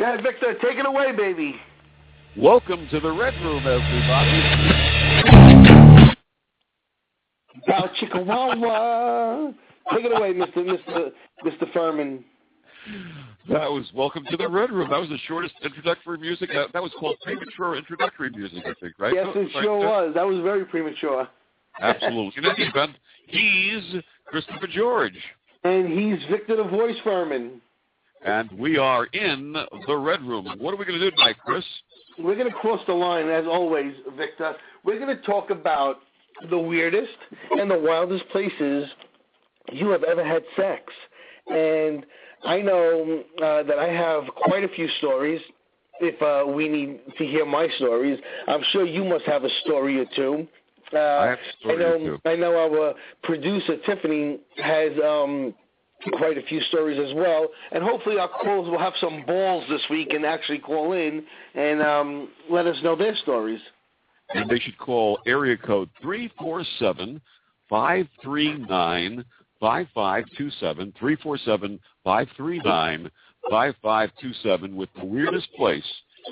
Go ahead, Victor. Take it away, baby. Welcome to the Red Room, everybody. Bow chicka wow. Take it away, Mr. Fuhrman. That was Welcome to the Red Room. That was the shortest introductory music. That was called premature introductory music, I think, right? Yes, it sure was. That was very premature. Absolutely. In any event, he's Christopher George. And he's Victor the Voice Fuhrman. And we are in the Red Room. And what are we going to do tonight, Chris? We're going to cross the line, as always, Victor. We're going to talk about the weirdest and the wildest places you have ever had sex. And I know that I have quite a few stories. If we need to hear my stories, I'm sure you must have a story or two. I have a story or two. I know our producer, Tiffany, has quite a few stories as well. And hopefully our callers will have some balls this week and actually call in and let us know their stories. And they should call area code 347-539-5527, 347-539-5527 with the weirdest place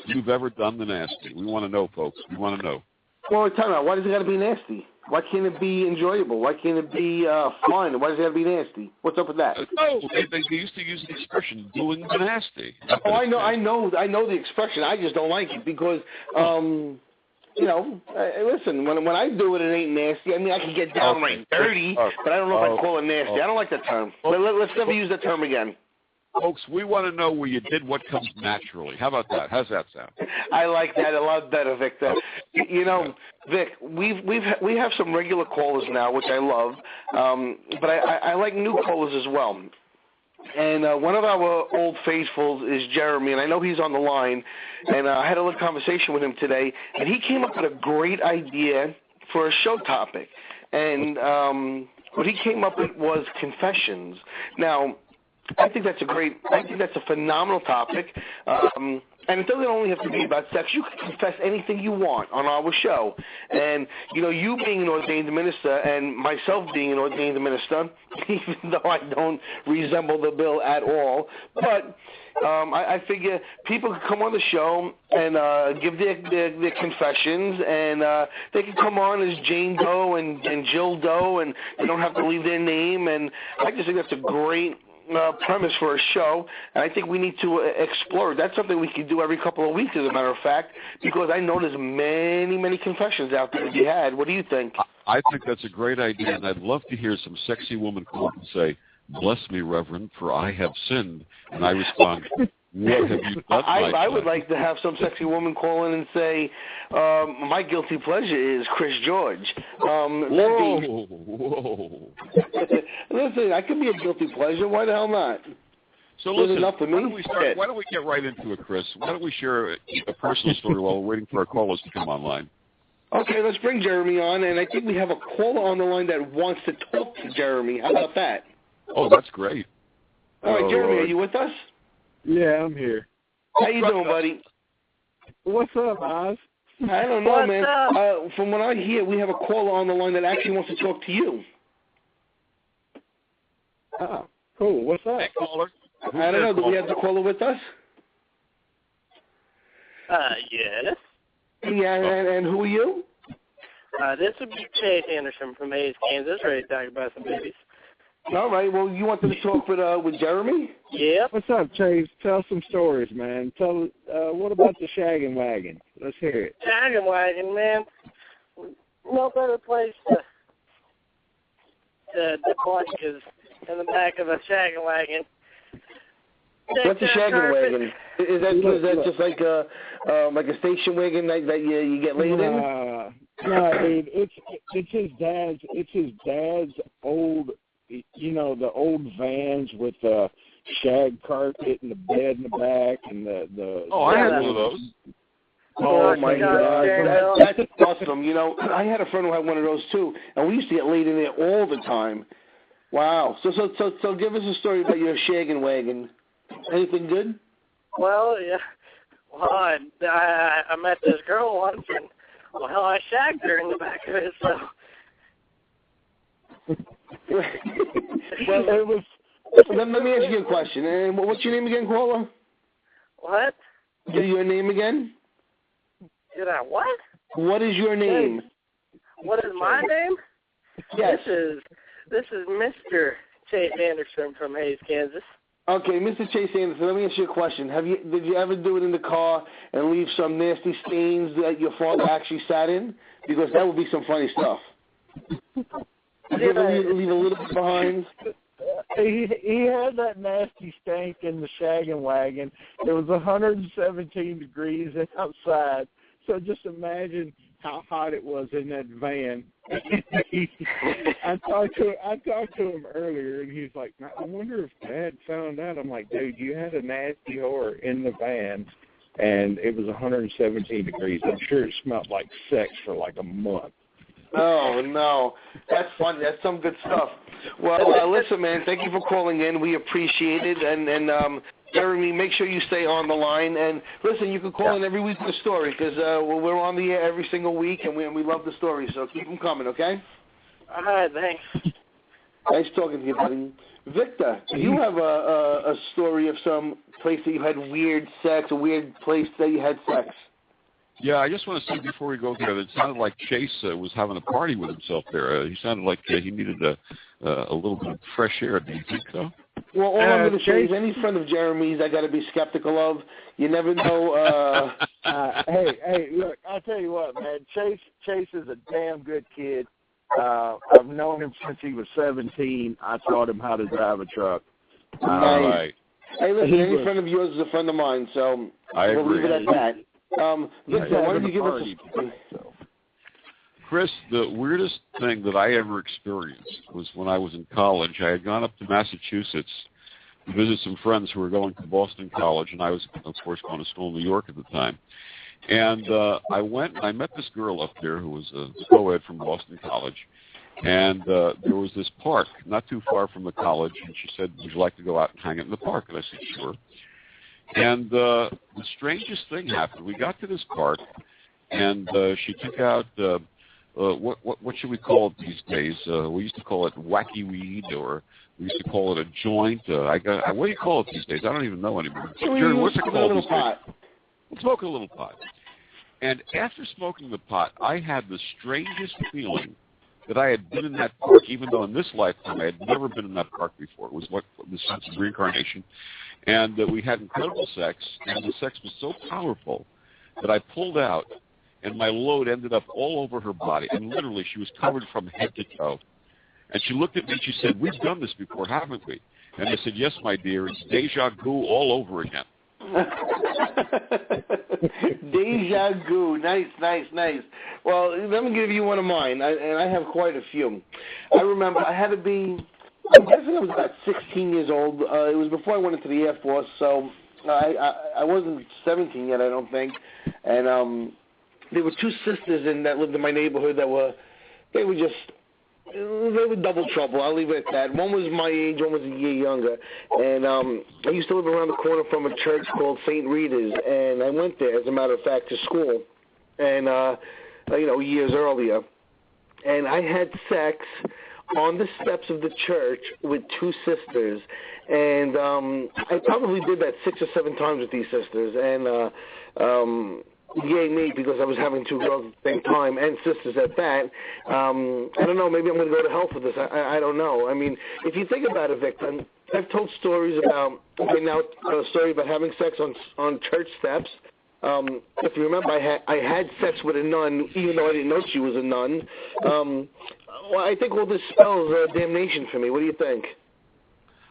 you've ever done the nasty. We want to know, folks. We want to know. Well, tell me, why does it got to be nasty? Why can't it be enjoyable? Why can't it be fun? Why does it have to be nasty? What's up with that? No, they used to use the expression "doing the nasty." Oh, I know the expression. I just don't like it because, listen, when I do it, it ain't nasty. I mean, I can get downright dirty, but I don't know if I call it nasty. I don't like that term. Let's never use that term again. Folks, we want to know where you did what comes naturally. How about that? How's that sound? I like that a lot better, Victor. You know, Vic, we have some regular callers now, which I love, but I like new callers as well. And one of our old faithfuls is Jeremy, and I know he's on the line. And I had a little conversation with him today, and he came up with a great idea for a show topic. And what he came up with was confessions. Now, I think that's a phenomenal topic. And it doesn't only have to be about sex. You can confess anything you want on our show. And, you being an ordained minister and myself being an ordained minister, even though I don't resemble the bill at all, but I figure people can come on the show and give their confessions, and they can come on as Jane Doe and Jill Doe, and they don't have to leave their name. And I just think that's a great premise for a show, and I think we need to explore. That's something we could do every couple of weeks, as a matter of fact, because I know there's many, many confessions out there to be had. What do you think? I think that's a great idea, and I'd love to hear some sexy woman come up and say, "Bless me, Reverend, for I have sinned." And I respond, "What have you done?" I would like to have some sexy woman call in and say, "My guilty pleasure is Chris George." Whoa. Listen, I could be a guilty pleasure. Why the hell not? So listen, why don't we get right into it, Chris? Why don't we share a personal story while we're waiting for our callers to come online? Okay, let's bring Jeremy on, and I think we have a caller on the line that wants to talk to Jeremy. How about that? Oh, that's great. All right, Jeremy, are you with us? Yeah, I'm here. How you doing, buddy? What's up, Oz? I don't know, man. From what I hear, we have a caller on the line that actually wants to talk to you. Oh, cool. What's up? Hey, caller. I don't know. Do we have the caller with us? Yes. Yeah, and who are you? This would be Chase Anderson from Hayes, Kansas, ready to talk about some babies. All right. Well, you wanted to talk with Jeremy? Yeah. What's up, Chase? Tell some stories, man. What about the shaggin' wagon? Let's hear it. Shaggin' wagon, man. No better place to deploy is in the back of a shaggin' wagon. What's a shaggin' wagon? Is that just like a station wagon that you get laid in? No, dude, it's his dad's old, the old vans with the shag carpet and the bed in the back and the. Oh, I had one of those. Oh my God, that's awesome. I had a friend who had one of those too, and we used to get laid in there all the time. Wow. So give us a story about your shaggin' wagon. Anything good? Well, yeah. Well, I met this girl once, and I shagged her in the back of it. So. Well, let me ask you a question. And what's your name again, caller? What? Say your name again? Did I what? What is your name? What is my name? Yes. This is Mr. Chase Anderson from Hayes, Kansas. Okay, Mr. Chase Anderson, let me ask you a question. Did you ever do it in the car and leave some nasty stains that your father actually sat in? Because that would be some funny stuff. Did you ever leave a little bit behind? He had that nasty stank in the shaggin' wagon. It was 117 degrees outside, so just imagine how hot it was in that van. I talked to him earlier, and he's like, I wonder if Dad found out. I'm like, dude, you had a nasty whore in the van, and it was 117 degrees. I'm sure it smelled like sex for like a month. Oh, no. That's funny. That's some good stuff. Well, listen, man, thank you for calling in. We appreciate it. And Jeremy, make sure you stay on the line. And, listen, you can call in every week with a story because we're on the air every single week, and we love the stories. So keep them coming, okay? All right, thanks. Nice talking to you, buddy. Victor, do you have a story of some place that you had weird sex, a weird place that you had sex? Yeah, I just want to say before we go there that it sounded like Chase was having a party with himself there. He sounded like he needed a little bit of fresh air. Do you think so? Well, all I'm going to say is any friend of Jeremy's I got to be skeptical of. You never know. Hey, look, I'll tell you what, man. Chase is a damn good kid. I've known him since he was 17. I taught him how to drive a truck. Nice. Right. Hey, listen, any friend of yours is a friend of mine, so we'll leave it at that. Victor, why don't you give us a... Chris, the weirdest thing that I ever experienced was when I was in college. I had gone up to Massachusetts to visit some friends who were going to Boston College, and I was, of course, going to school in New York at the time. And I went and I met this girl up there who was a co-ed from Boston College. And there was this park not too far from the college, and she said, would you like to go out and hang out in the park? And I said, sure. And the strangest thing happened. We got to this park, and she took out what should we call it these days? We used to call it wacky weed, or we used to call it a joint. What do you call it these days? I don't even know anymore. Jerry, what's it called these days? Smoke a little pot. And after smoking the pot, I had the strangest feeling that I had been in that park, even though in this lifetime I had never been in that park before. It was the sense of reincarnation. And we had incredible sex, and the sex was so powerful that I pulled out, and my load ended up all over her body. And literally, she was covered from head to toe. And she looked at me and she said, we've done this before, haven't we? And I said, yes, my dear, it's deja vu all over again. Deja vu. Nice. Well, let me give you one of mine, and I have quite a few. I remember I had to be, I'm guessing I was about 16 years old. It was before I went into the Air Force, so I wasn't 17 yet, I don't think. And there were two sisters that lived in my neighborhood they were double trouble. I'll leave it at that. One was my age, one was a year younger. And I used to live around the corner from a church called St. Rita's, and I went there, as a matter of fact, to school, and years earlier. And I had sex on the steps of the church with two sisters, and I probably did that 6 or 7 times with these sisters, and yay me, because I was having two girls at the same time, and sisters at that. I don't know, maybe I'm going to go to hell for this. I don't know. I mean, if you think about it, Victor, I've told stories about, a story about having sex on church steps. If you remember, I had sex with a nun, even though I didn't know she was a nun. Well, I think all this spells damnation for me. What do you think?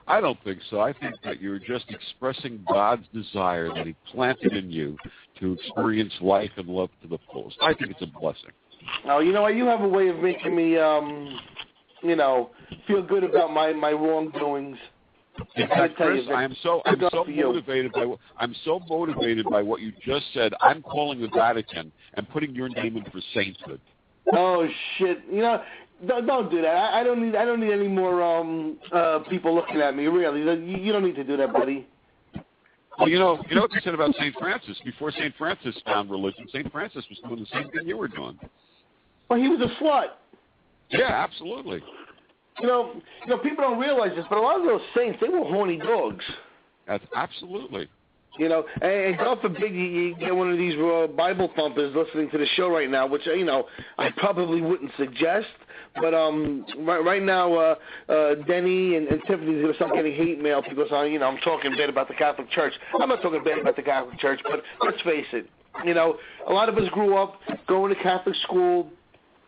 I don't think so. I think that you're just expressing God's desire that he planted in you to experience life and love to the fullest. I think it's a blessing. Oh, you know what? You have a way of making me, feel good about my wrongdoings. In fact, Chris, I'm so motivated by what you just said. I'm calling the Vatican and putting your name in for sainthood. Oh shit! Don't do that. I don't need any more people looking at me. Really, you don't need to do that, buddy. Well, you know what they said about St. Francis. Before St. Francis found religion, St. Francis was doing the same thing you were doing. Well, he was a slut. Yeah, absolutely. People don't realize this, but a lot of those saints, they were horny dogs. That's absolutely. You know, and God forbid you get one of these Bible thumpers listening to the show right now, which, you know, I probably wouldn't suggest. But right now, Denny and Tiffany's going to start getting hate mail because, you know, I'm talking bad about the Catholic Church. I'm not talking bad about the Catholic Church, but let's face it. You know, a lot of us grew up going to Catholic school.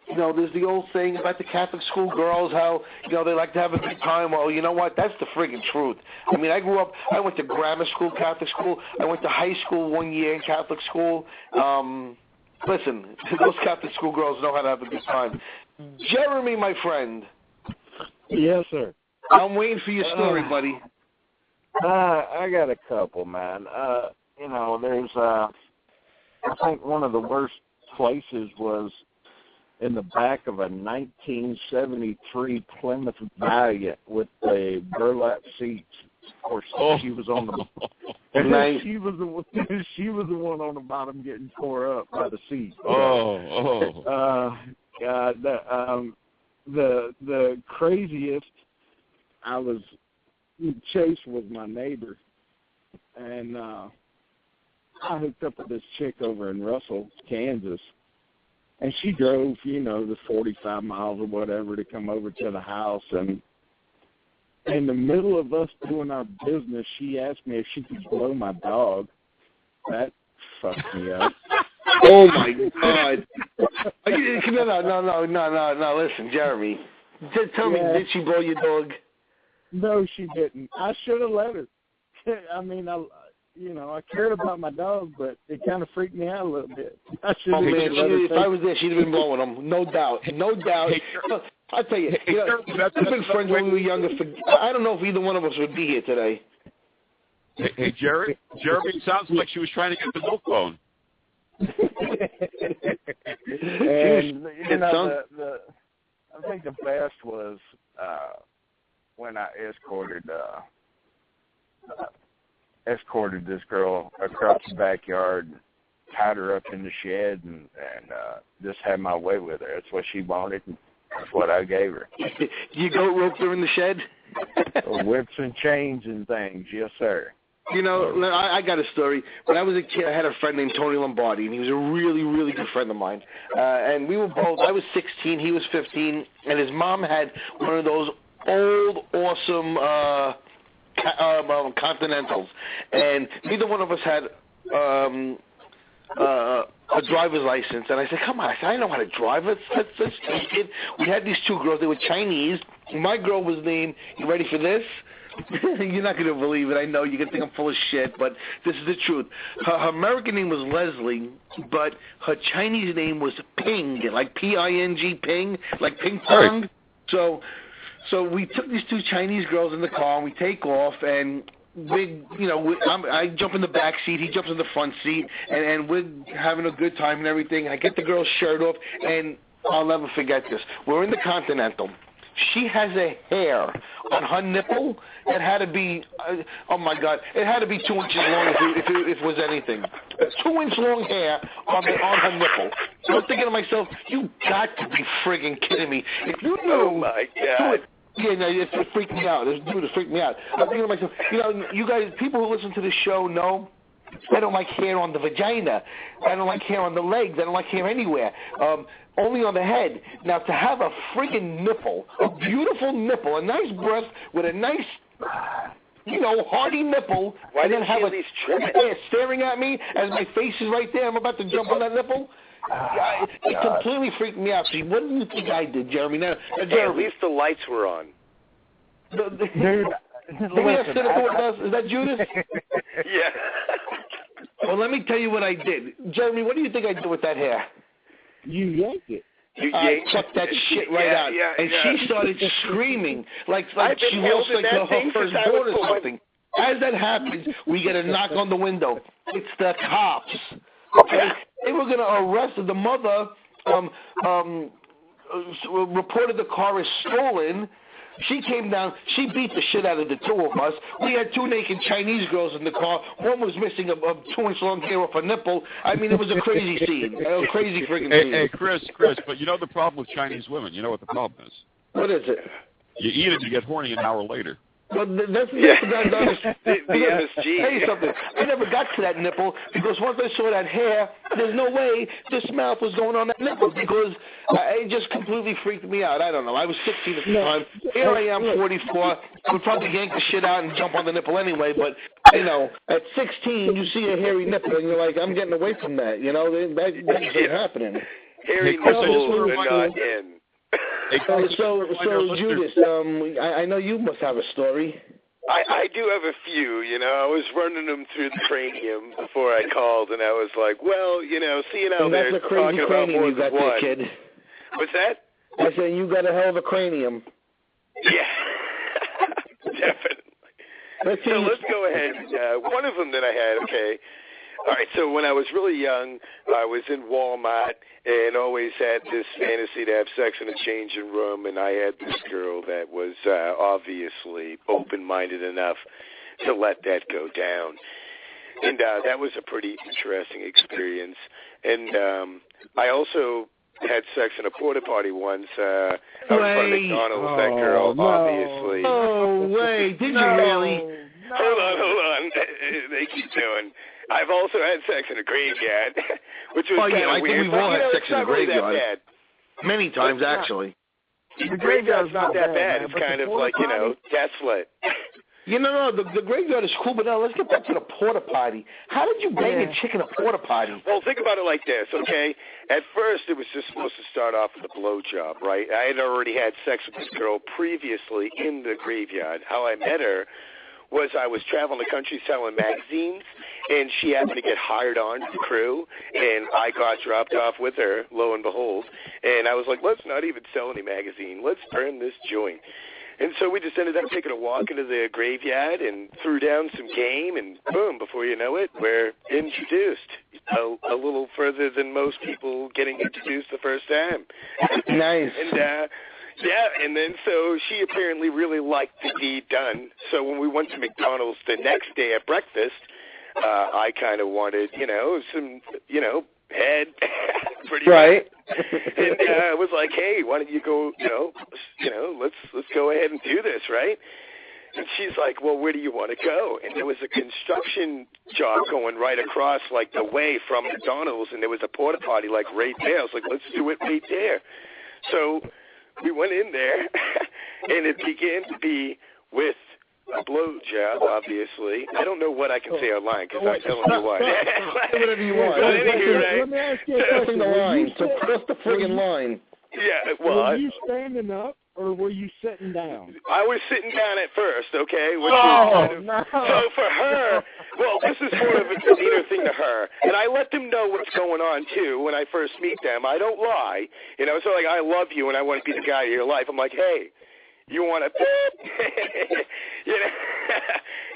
You know, there's the old saying about the Catholic school girls, how, you know, they like to have a good time. Well, you know what? That's the friggin' truth. I mean, I went to grammar school, Catholic school. I went to high school 1 year in Catholic school. Listen, those Catholic school girls know how to have a good time. Jeremy, my friend. Yes, sir. I'm waiting for your story, buddy. I got a couple, man. You know, there's, I think one of the worst places was in the back of a 1973 Plymouth Valiant with the burlap seats. Of course, she was on the she was the one on the bottom getting tore up by the seat. The craziest, I was chased with my neighbor, and I hooked up with this chick over in Russell, Kansas. And she drove, you know, the 45 miles or whatever to come over to the house. And in the middle of us doing our business, she asked me if she could blow my dog. That fucked me up. Oh, my God. No. Listen, Jeremy. Tell me, did she blow your dog? No, she didn't. I should have let her. I mean, I cared about my dog, but it kind of freaked me out a little bit. If I was there, she'd have been blowing him, no doubt. No doubt. I'll tell you, we've been friends when we were younger. I don't know if either one of us would be here today. Hey, Jeremy, it sounds like she was trying to get the milk bone. And, you know, I think the best was when I escorted this girl across the backyard, tied her up in the shed, and just had my way with her. That's what she wanted, and that's what I gave her. You goat roped her in the shed? Whips and chains and things, yes, sir. You know, I got a story. When I was a kid, I had a friend named Tony Lombardi, and he was a really, really good friend of mine. And we were both, I was 16, he was 15, and his mom had one of those old, awesome Continentals. And neither one of us had a driver's license. And I said, come on, I know how to drive. Let's take it. We had these two girls. They were Chinese. My girl was named, you ready for this? You're not going to believe it. I know you're going to think I'm full of shit, but this is the truth. Her American name was Leslie, but her Chinese name was Ping, like P-I-N-G, Ping, like ping pong. Right. So we took these two Chinese girls in the car, and we take off, and I jump in the back seat, he jumps in the front seat, and we're having a good time and everything. I get the girl's shirt off, and I'll never forget this. We're in the Continental. She has a hair on her nipple that had to be, oh my God, it had to be 2 inches long if it was anything. 2-inch long hair on her nipple. So I'm thinking to myself, you got to be friggin' kidding me. If you knew, oh my God. Yeah, no, it freaked me out. This dude freaked me out. I'm thinking to myself, you guys, people who listen to this show know I don't like hair on the vagina. I don't like hair on the legs. I don't like hair anywhere. Only on the head. Now, to have a friggin' nipple, a beautiful nipple, a nice breast with a nice, hardy nipple, why and then have a hair staring at me as my face is right there, I'm about to jump on that nipple. It completely freaked me out. See, what do you think I did, Jeremy? Now, Jeremy, at least the lights were on. Do we have cynical with us? Is that Judas? Yeah. Well, let me tell you what I did. Jeremy, what do you think I did with that hair? You yanked it. I chucked that shit right out. Yeah, and she started screaming like she was like her firstborn or something. As that happens, we get a knock on the window. It's the cops. Okay? They were going to arrest her. The mother reported the car as stolen. She came down. She beat the shit out of the two of us. We had two naked Chinese girls in the car. One was missing a 2-inch long hair off her nipple. I mean, it was a crazy scene. A crazy freaking scene. Hey, Chris, but you know the problem with Chinese women? You know what the problem is? What is it? You eat it, you get horny an hour later. Well, that's the Tell MSG. you something. I never got to that nipple because once I saw that hair, there's no way this mouth was going on that nipple because it just completely freaked me out. I don't know. I was 16 at the time. Here I am, 44. I would probably yank the shit out and jump on the nipple anyway. But at 16, you see a hairy nipple and you're like, I'm getting away from that. That's not happening. Hairy nipples are not in. So Judas, I know you must have a story. I do have a few, I was running them through the cranium before I called, and I was like, well, seeing how they're that's a crazy talking about cranium more you than got one. there, kid. What's that? I said you got a hell of a cranium. Yeah, definitely. So let's go ahead. One of them that I had, okay. All right, so when I was really young, I was in Walmart and always had this fantasy to have sex in a changing room, and I had this girl that was obviously open-minded enough to let that go down. And that was a pretty interesting experience. And I also had sex in a porta potty once. I was in front of McDonald's, that girl, obviously. Oh, wait, did you really? No. Hold on. They keep doing. I've also had sex in a graveyard, which was kind of weird. I think we've all had sex in a graveyard. Really many times, actually. The graveyard's not that bad. It's kind of like, desolate. No, the graveyard is cool, but now let's get back to the porta potty. How did you bang a chick in a porta potty? Well, think about it like this, okay? At first, it was just supposed to start off with a blowjob, right? I had already had sex with this girl previously in the graveyard. How I met her was I was traveling the country selling magazines, and she happened to get hired on to the crew, and I got dropped off with her, lo and behold, and I was like, let's not even sell any magazine. Let's burn this joint. And so we just ended up taking a walk into the graveyard and threw down some game, and boom, before you know it, we're introduced a little further than most people getting introduced the first time. Nice. And, and then so she apparently really liked the deed done. So when we went to McDonald's the next day at breakfast, I kind of wanted, some, head, pretty right. And I was like, hey, why don't you go, let's go ahead and do this, right? And she's like, well, where do you want to go? And there was a construction job going right across, like, the way from McDonald's, and there was a porta potty, like, right there. I was like, let's do it right there. So we went in there, and it began to be with a blowjob, obviously. I don't know what I can say online because I'm telling you what. Whatever you want. Let me ask you a question. The line. So cross the friggin' line. Yeah, well, were you standing up or were you sitting down? I was sitting down at first, okay? Which was kind of, so for her, well, this is sort of a demeanor thing to her. And I let them know what's going on, too, when I first meet them. I don't lie. So like, I love you and I want to be the guy of your life. I'm like, hey, you want to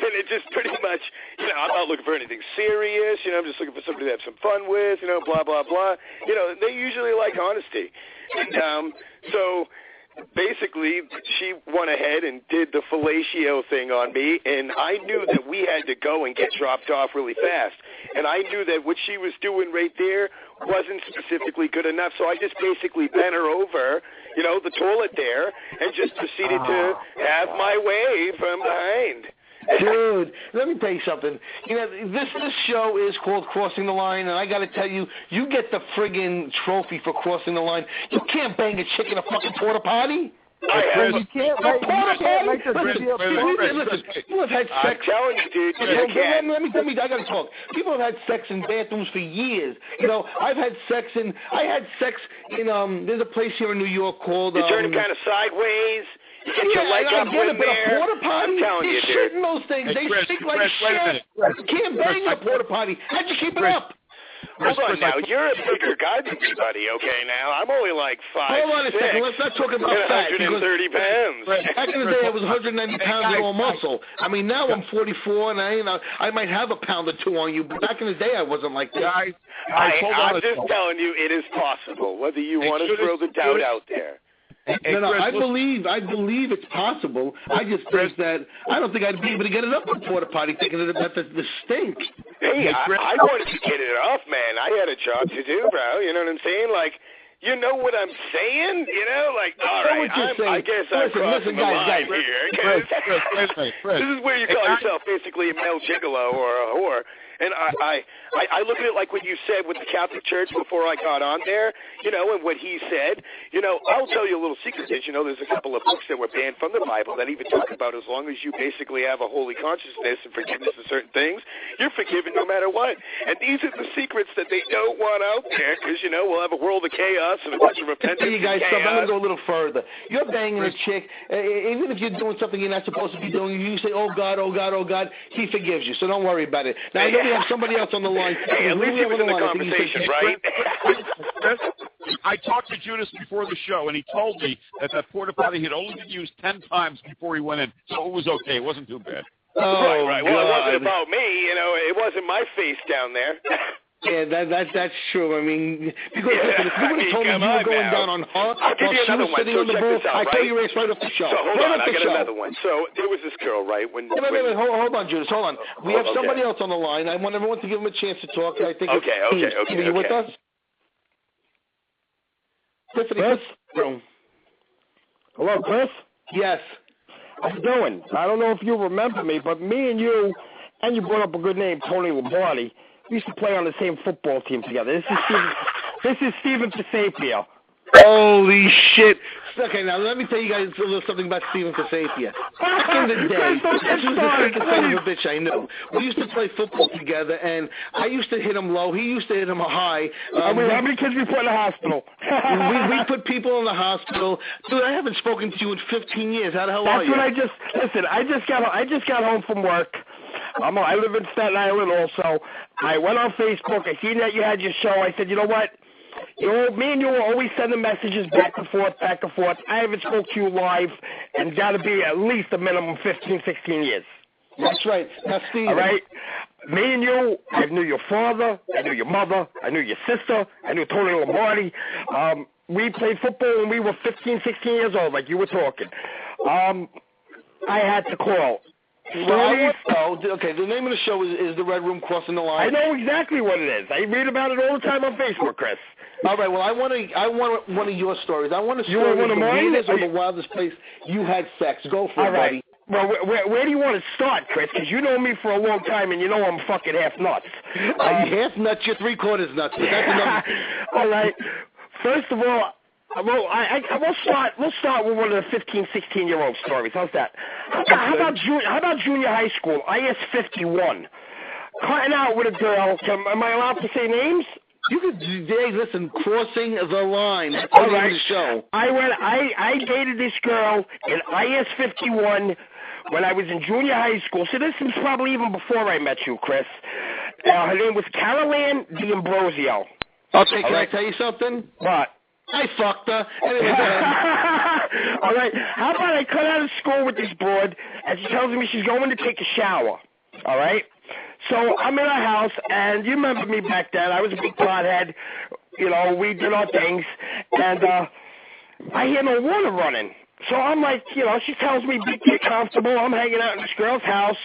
and it just pretty much, I'm not looking for anything serious. I'm just looking for somebody to have some fun with, blah, blah, blah. They usually like honesty. And so basically she went ahead and did the fellatio thing on me, and I knew that we had to go and get dropped off really fast. And I knew that what she was doing right there wasn't specifically good enough, so I just basically bent her over, the toilet there, and just proceeded to have my way from behind. Dude, let me tell you something. This show is called Crossing the Line, and I got to tell you, you get the friggin' trophy for crossing the line. You can't bang a chick in a fucking porta potty. You can't make Listen, people have had sex. I'm telling you, dude, you can't. Let me, I gotta talk. People have had sex in bathrooms for years. I had sex in, there's a place here in New York called... You turn kind of sideways. You get your leg up in there. Porta potty, I'm telling you, dude. shit in those things. They stink like shit. You can't bang a porta potty. How'd you keep it up? Hold on now, you're a bigger guy than me, buddy, okay, now? I'm only like 5'6". Hold on a second, let's not talk about fat. 130 pounds. Back in the day, I was 190 pounds of all muscle. I mean, now I'm 44, and I might have a pound or two on you, but back in the day, I wasn't like that. I'm just telling you, it is possible, whether you want to throw the doubt out there. No, I believe it's possible. I just think that I don't think I'd be able to get it up in the porta potty thinking about the stink. Hey, I wanted to get it off, man. I had a job to do, bro. You know what I'm saying? Like, You know what I'm saying? You know, like, all right, I guess I'm crossing the line here. Chris, this is where you call yourself basically a male gigolo or a whore. And I look at it like what you said with the Catholic Church before I got on there, you know, and what he said. You know, I'll tell you a little secret is, you know, there's a couple of books that were banned from the Bible that even talk about as long as you basically have a holy consciousness and forgiveness of certain things, you're forgiven no matter what. And these are the secrets that they don't want out there because, you know, we'll have a world of chaos and a bunch of repentance. You guys, I'm going to go a little further. You're banging a chick, even if you're doing something you're not supposed to be doing, you say, oh, God, oh, God, oh, God, he forgives you, so don't worry about it. Now, I know we have somebody else on the line. Hey, at least he was in the conversation, right? I talked to Judas before the show, and he told me that porta potty had only been used 10 times before he went in, so it was okay. It wasn't too bad. Oh, right. Well, it wasn't about me. You know, it wasn't my face down there. Yeah, that's true. I mean, because listen, if you would have told me you were going down on her while she was sitting on the booth, I'd tell you right off the show. So hold on, I got another one. So there was this girl, right? Wait, hold on, Judas, hold on. We have somebody else on the line. I want everyone to give him a chance to talk. I think okay. Are you with us? Tiffany, Chris? Hello, Chris? Yes. How you doing? I don't know if you remember me, but me and you brought up a good name, Tony Lombardi. We used to play on the same football team together. This is Steven Pisapia. Holy shit. Okay, now let me tell you guys a little something about Steven Pisapia. Back in the day, this was the biggest son of a bitch I knew. We used to play football together, and I used to hit him low. He used to hit him high. How many kids we put in the hospital? we put people in the hospital. Dude, I haven't spoken to you in 15 years. How the hell are you? I just got home from work. I live in Staten Island also. I went on Facebook. I seen that you had your show. I said, you know what? Me and you were always sending messages back and forth. I haven't spoke to you live, and got to be at least a minimum 15, 16 years. That's right. Now, Steve. All right? Me and you, I knew your father, I knew your mother, I knew your sister, I knew Tony Lombardi. We played football when we were 15, 16 years old, like you were talking. I had to call. Okay, the name of the show is The Red Room Crossing the Line. I know exactly what it is. I read about it all the time on Facebook, Chris. All right, well, I want one of your stories. I want a story of the weirdest or the wildest place you had sex. Go for it, buddy. Well, where do you want to start, Chris? Because you know me for a long time, and you know I'm fucking half nuts. Half nuts? You're three-quarters nuts. But that's enough. All right. First of all, we'll start with one of the 15, 16-year-old stories. How's that? How about junior high school, IS 51? Cutting out with a girl. Am I allowed to say names? You could, listen, crossing the line. That's all right. The show. I dated this girl in IS 51 when I was in junior high school. So this was probably even before I met you, Chris. Her name was Caroline D'Ambrosio. Okay, can I tell you something? What? I fucked her. Anyway, go ahead. All right. How about I cut out of school with this broad, and she tells me she's going to take a shower. All right? So I'm in her house, and you remember me back then. I was a big pothead. You know, we did our things. And I hear no water running. So I'm like, you know, she tells me, get comfortable. I'm hanging out in this girl's house.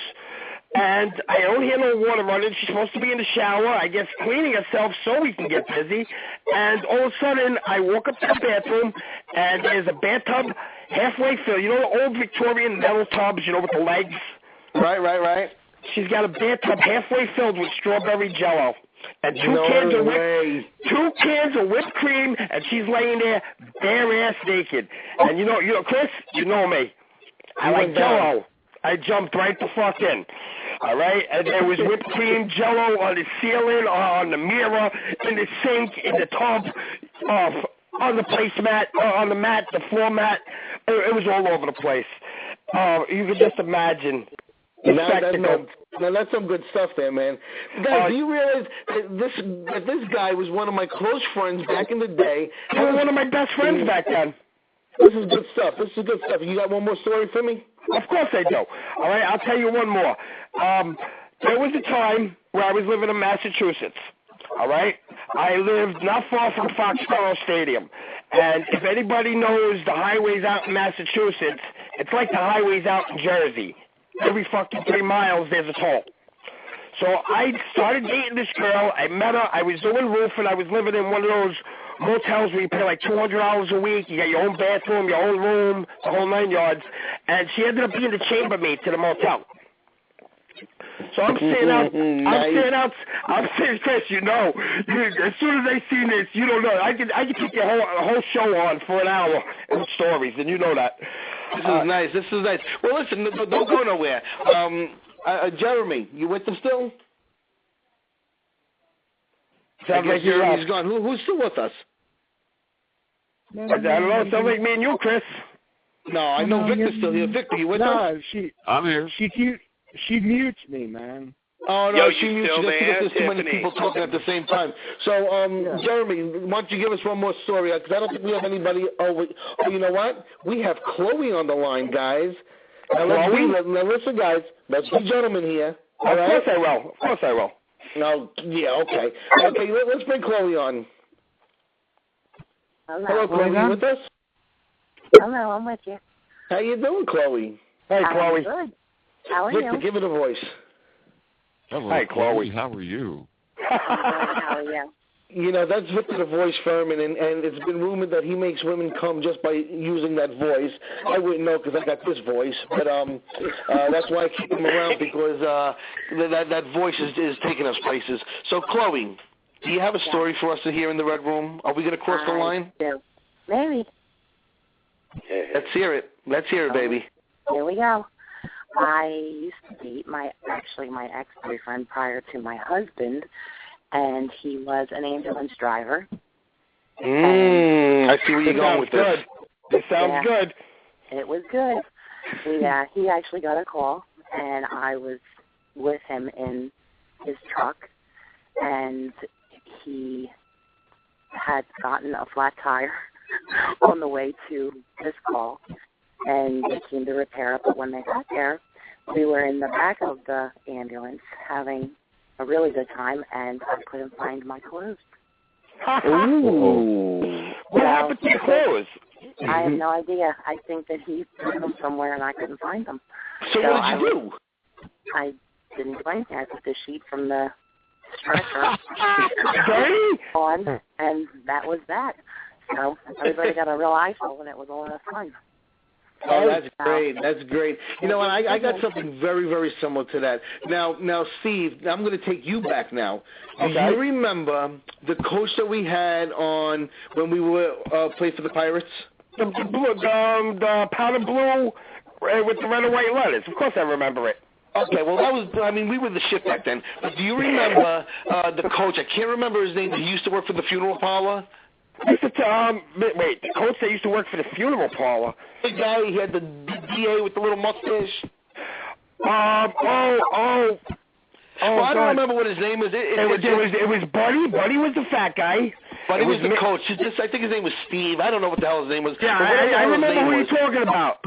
And I don't hear no water running. She's supposed to be in the shower, I guess, cleaning herself so we can get busy. And all of a sudden, I walk up to the bathroom, and there's a bathtub halfway filled. You know the old Victorian metal tubs, you know, with the legs? Right. She's got a bathtub halfway filled with strawberry Jell-O. And two cans of whipped cream, and she's laying there bare-ass naked. And you know, Chris, you know me. I like Jell-O. I jumped right the fuck in. All right? And there was whipped cream, Jell-O on the ceiling, on the mirror, in the sink, in the tub, on the placemat, on the mat, the floor mat. It was all over the place. You could just imagine the spectacle. Now that's some good stuff there, man. Guys, do you realize that this guy was one of my close friends back in the day? He was one of my best friends back then. This is good stuff. You got one more story for me? Of course I do. All right, I'll tell you one more. There was a time where I was living in Massachusetts. All right? I lived not far from Foxborough Stadium. And if anybody knows the highways out in Massachusetts, it's like the highways out in Jersey. Every fucking 3 miles, there's a toll. So I started dating this girl. I met her. I was doing roofing. I was living in one of those motels where you pay like $200 a week. You got your own bathroom, your own room, the whole 9 yards. And she ended up being the chambermaid to the motel. So I'm sitting out. I'm sitting, Chris. You know, as soon as they see this, you don't know. I can take your whole show on for an hour with stories, and you know that. This is nice. This is nice. Well, listen, don't go nowhere. Jeremy, you with them still? Sounds like Jeremy's gone. Who's still with us? I don't know. Sounds like me and you, Chris. No, I know Victor's still here. Victor, you with us? I'm here. She mutes me, man. Oh, no, Yo, she mutes you just because there's too many people talking at the same time. So, Jeremy, why don't you give us one more story? Because I don't think we have anybody. Oh, you know what? We have Chloe on the line, guys. Now, listen, guys. Let's be gentlemen here. Of course I will. No, yeah, okay. Okay, let's bring Chloe on. Hello, Chloe, you with us? Hello, I'm with you. How you doing, Chloe? Hey, Chloe. Good. How are Victor, you? give it a voice. Hello, Hi, Chloe. How are you? How are you? You know, that's Victor the Voice Fuhrman, and it's been rumored that he makes women come just by using that voice. I wouldn't know because I got this voice, but that's why I keep him around, because that voice is taking us places. So, Chloe, do you have a story for us to hear in the Red Room? Are we going to cross the line? Do. Maybe. Let's hear it. Let's hear it, baby. Here we go. I used to date my ex-boyfriend prior to my husband, and he was an ambulance driver. I see where you're going with this. This sounds good. It was good. He actually got a call, and I was with him in his truck, and he had gotten a flat tire on the way to this call, and they came to repair it. But when they got there, we were in the back of the ambulance having a really good time, and I couldn't find my clothes. Ooh. What happened to your clothes? I have no idea. I think that he threw them somewhere, and I couldn't find them. So what did you do? I didn't do anything. I put the sheet from the stretcher on, and that was that. So everybody got a real eyeful, and it was a lot of fun. Oh, that's great. That's great. You know what? I got something very, very similar to that. Now, Steve, I'm going to take you back now. Do you remember the coach that we had on when we were played for the Pirates? The powder blue with the red and white letters. Of course I remember it. Okay, well, we were the shit back then. But do you remember the coach? I can't remember his name. He used to work for the funeral parlor. Wait, the coach that used to work for the funeral parlor? The guy, he had the DA with the little mustache. Well, I don't remember what his name was. It was Buddy. Buddy was the fat guy. Buddy was the coach. I think his name was Steve. I don't know what the hell his name was. Yeah, I remember who you're talking about.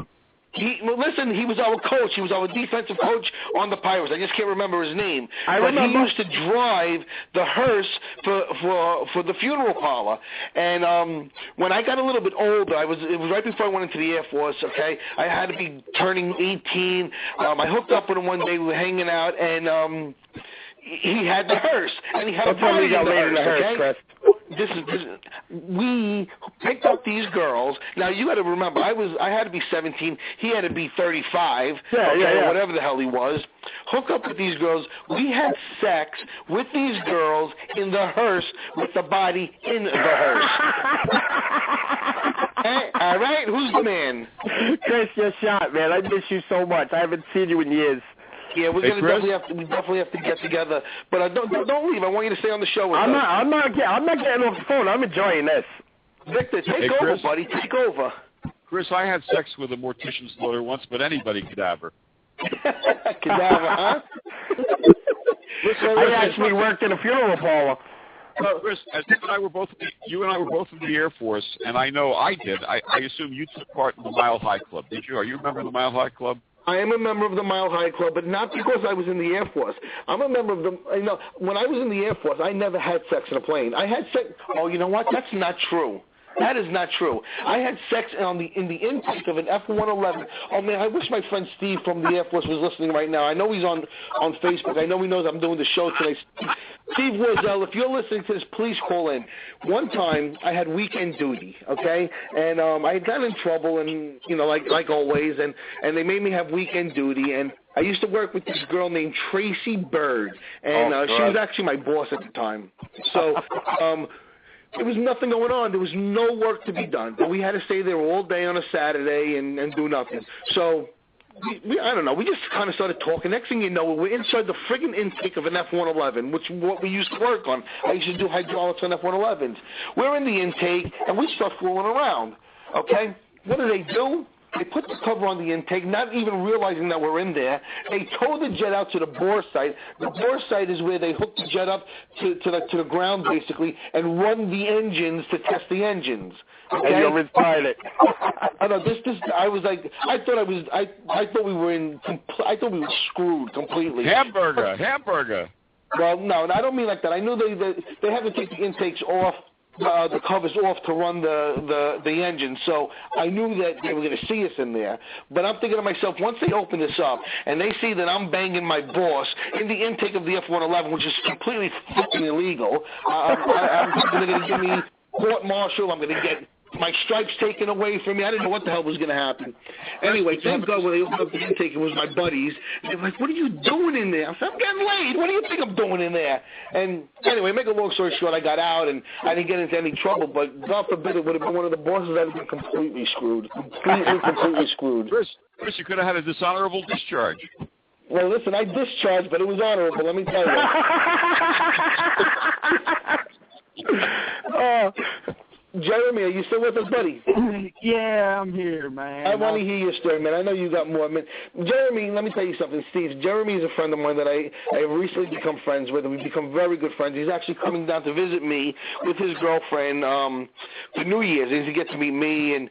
He was our coach. He was our defensive coach on the Pirates. I just can't remember his name. But he used to drive the hearse for the funeral parlor. And when I got a little bit older, it was right before I went into the Air Force. Okay, I had to be turning 18. I hooked up with him one day. We were hanging out, and he had the hearse, and he had a party in the hearse. Okay. We picked up these girls. Now you got to remember, I had to be 17. He had to be 35. Whatever the hell he was. Hook up with these girls. We had sex with these girls in the hearse with the body in the hearse. All right, who's the man? Chris, you're shot, man. I miss you so much. I haven't seen you in years. Yeah, we definitely have to get together. But don't leave. I want you to stay on the show with us. I'm not getting off the phone. I'm enjoying this. Victor, take over, buddy. Take over. Chris, I had sex with a mortician's daughter once, but anybody cadaver. Cadaver, huh? I actually worked in a funeral parlor. Chris, you and I were both in the Air Force, and I know I did. I assume you took part in the Mile High Club, did you? Are you a member of the Mile High Club? I am a member of the Mile High Club, but not because I was in the Air Force. I'm a member of when I was in the Air Force, I never had sex in a plane. I had sex. Oh, you know what? That's not true. That is not true. I had sex in the intake of an F-111. Oh, man, I wish my friend Steve from the Air Force was listening right now. I know he's on Facebook. I know he knows I'm doing the show today. Steve Wardell, if you're listening to this, please call in. One time, I had weekend duty, okay? And I had gotten in trouble, and, you know, like always, and they made me have weekend duty, and I used to work with this girl named Tracy Bird, and she was actually my boss at the time. So there was nothing going on. There was no work to be done. But we had to stay there all day on a Saturday and do nothing. So I don't know. We just kind of started talking. Next thing you know, we're inside the friggin' intake of an F-111, which is what we used to work on. I used to do hydraulics on F-111s. We're in the intake, and we start fooling around, okay? What do? They put the cover on the intake, not even realizing that we're in there. They tow the jet out to the bore site. The bore site is where they hook the jet up to the ground, basically, and run the engines to test the engines. Okay? And you're inside it. I know I was like, I thought we were screwed completely. Hamburger. Well, no, I don't mean like that. I knew they had to take the intakes off. The covers off to run the engine, so I knew that they were going to see us in there. But I'm thinking to myself, once they open this up and they see that I'm banging my boss in the intake of the F-111, which is completely fucking illegal, they're going to give me court-martial. I'm going to get my stripes taken away from me. I didn't know what the hell was going to happen. Anyway, thank God when they opened up the intake, it was my buddies. They were like, what are you doing in there? I said, I'm getting laid. What do you think I'm doing in there? And anyway, make a long story short, I got out, and I didn't get into any trouble, but God forbid it would have been one of the bosses that would have been completely screwed. Completely screwed. Chris, you could have had a dishonorable discharge. Well, listen, I discharged, but it was honorable, let me tell you. Jeremy, are you still with us, buddy? Yeah, I'm here, man. I want to hear your story, man. I know you got more. Man. Jeremy, let me tell you something, Steve. Jeremy is a friend of mine that I have recently become friends with, and we've become very good friends. He's actually coming down to visit me with his girlfriend for New Year's. He's to get to meet me and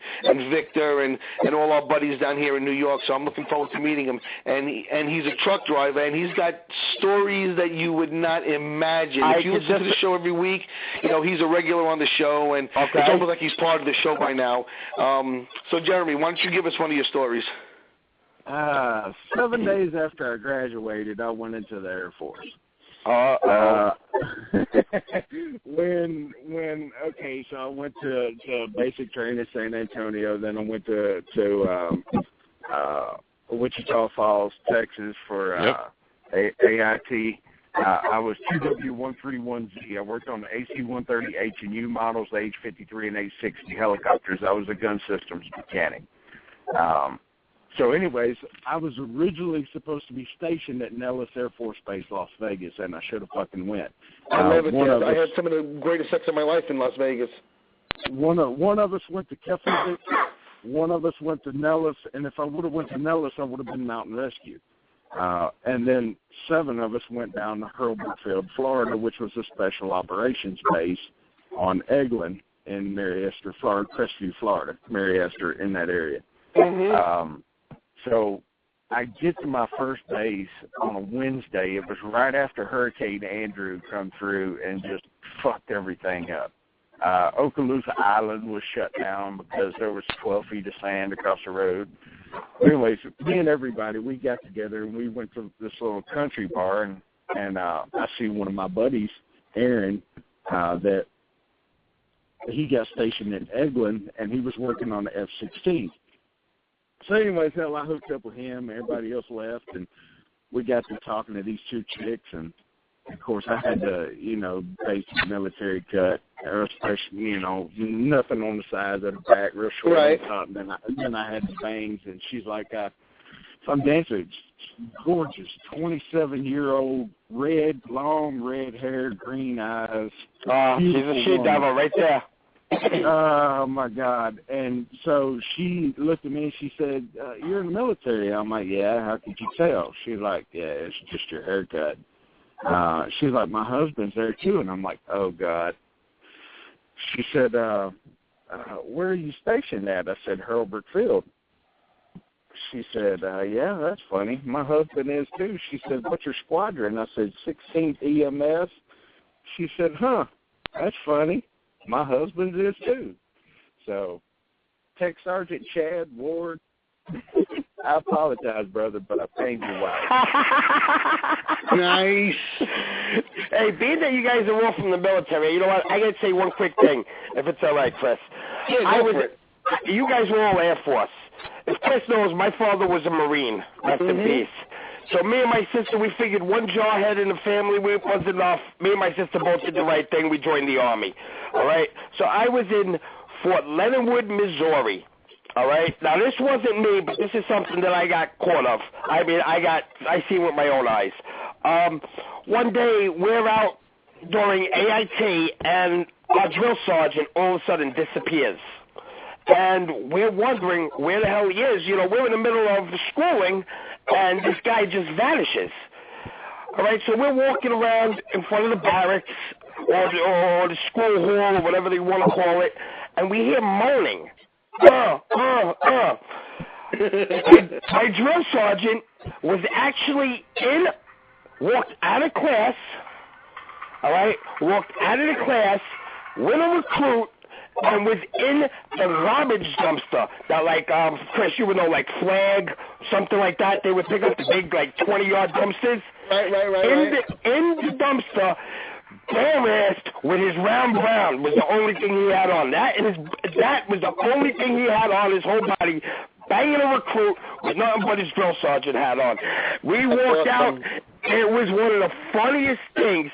Victor and all our buddies down here in New York, so I'm looking forward to meeting him. And he's a truck driver, and he's got stories that you would not imagine. If you listen to the show every week, you know, he's a regular on the show, and it's almost like he's part of the show by now. So, Jeremy, why don't you give us one of your stories? 7 days after I graduated, I went into the Air Force. So I went to basic training in San Antonio. Then I went to Wichita Falls, Texas for AIT. I was 2W131Z. I worked on the AC-130 H&U models, the H-53 and H-60 helicopters. I was a gun systems mechanic. So anyways, I was originally supposed to be stationed at Nellis Air Force Base, Las Vegas, and I should have fucking went. I had some of the greatest sex of my life in Las Vegas. One of us went to Keflavik, one of us went to Nellis, and if I would have went to Nellis, I would have been Mountain Rescue. And then 7 of us went down to Hurlburt Field, Florida, which was a special operations base on Eglin in Mary Esther, Florida, Crestview, Florida, Mary Esther, in that area. Mm-hmm. So I get to my first base on a Wednesday. It was right after Hurricane Andrew come through and just fucked everything up. Okaloosa Island was shut down because there was 12 feet of sand across the road. Anyways, me and everybody, we got together and we went to this little country bar, and I see one of my buddies, Aaron, that he got stationed in Eglin, and he was working on the F-16. So anyways, hell, I hooked up with him. Everybody else left, and we got to talking to these 2 chicks, and of course, I had the, basic military cut, especially, nothing on the sides of the back, real short on top. And then I had the bangs, and she's like, some dancer, gorgeous, 27-year-old, long red hair, green eyes. Oh, she's a she-devil right there. Oh, my God. And so she looked at me and she said, you're in the military. I'm like, yeah, how could you tell? She's like, yeah, it's just your haircut. She's like, my husband's there too, and I'm like, oh God. She said, where are you stationed at? I said, Hurlburt Field. She said, yeah, that's funny. My husband is too. She said, what's your squadron? I said, 16th EMS. She said, huh, that's funny. My husband is too. So, Tech Sergeant Chad Ward, I apologize, brother, but I banged your wife. Nice. Hey, being that you guys are all from the military, you know what? I got to say one quick thing, if it's all right, Chris. Yeah, go for it. You guys were all Air Force. As Chris knows, my father was a Marine. Rest in peace. So me and my sister, we figured one jarhead in the family wasn't enough. Me and my sister both did the right thing. We joined the Army. All right? So I was in Fort Leonard Wood, Missouri. All right? Now, this wasn't me, but this is something that I got caught of. I mean, I seen with my own eyes. One day, we're out during AIT, and our drill sergeant all of a sudden disappears. And we're wondering where the hell he is. You know, we're in the middle of schooling, and this guy just vanishes. All right, so we're walking around in front of the barracks or the school hall or whatever they want to call it, and we hear moaning. My drill sergeant was actually walked out of class, all right, walked out of the class with a recruit, and was in the garbage dumpster that, like, Chris, you would know, like Flag, something like that. They would pick up the big, like, 20-yard dumpsters. Right. In the dumpster, bare-assed with his round brown was the only thing he had on. That was the only thing he had on his whole body, banging a recruit with nothing but his drill sergeant hat on. We walked out. It was one of the funniest things,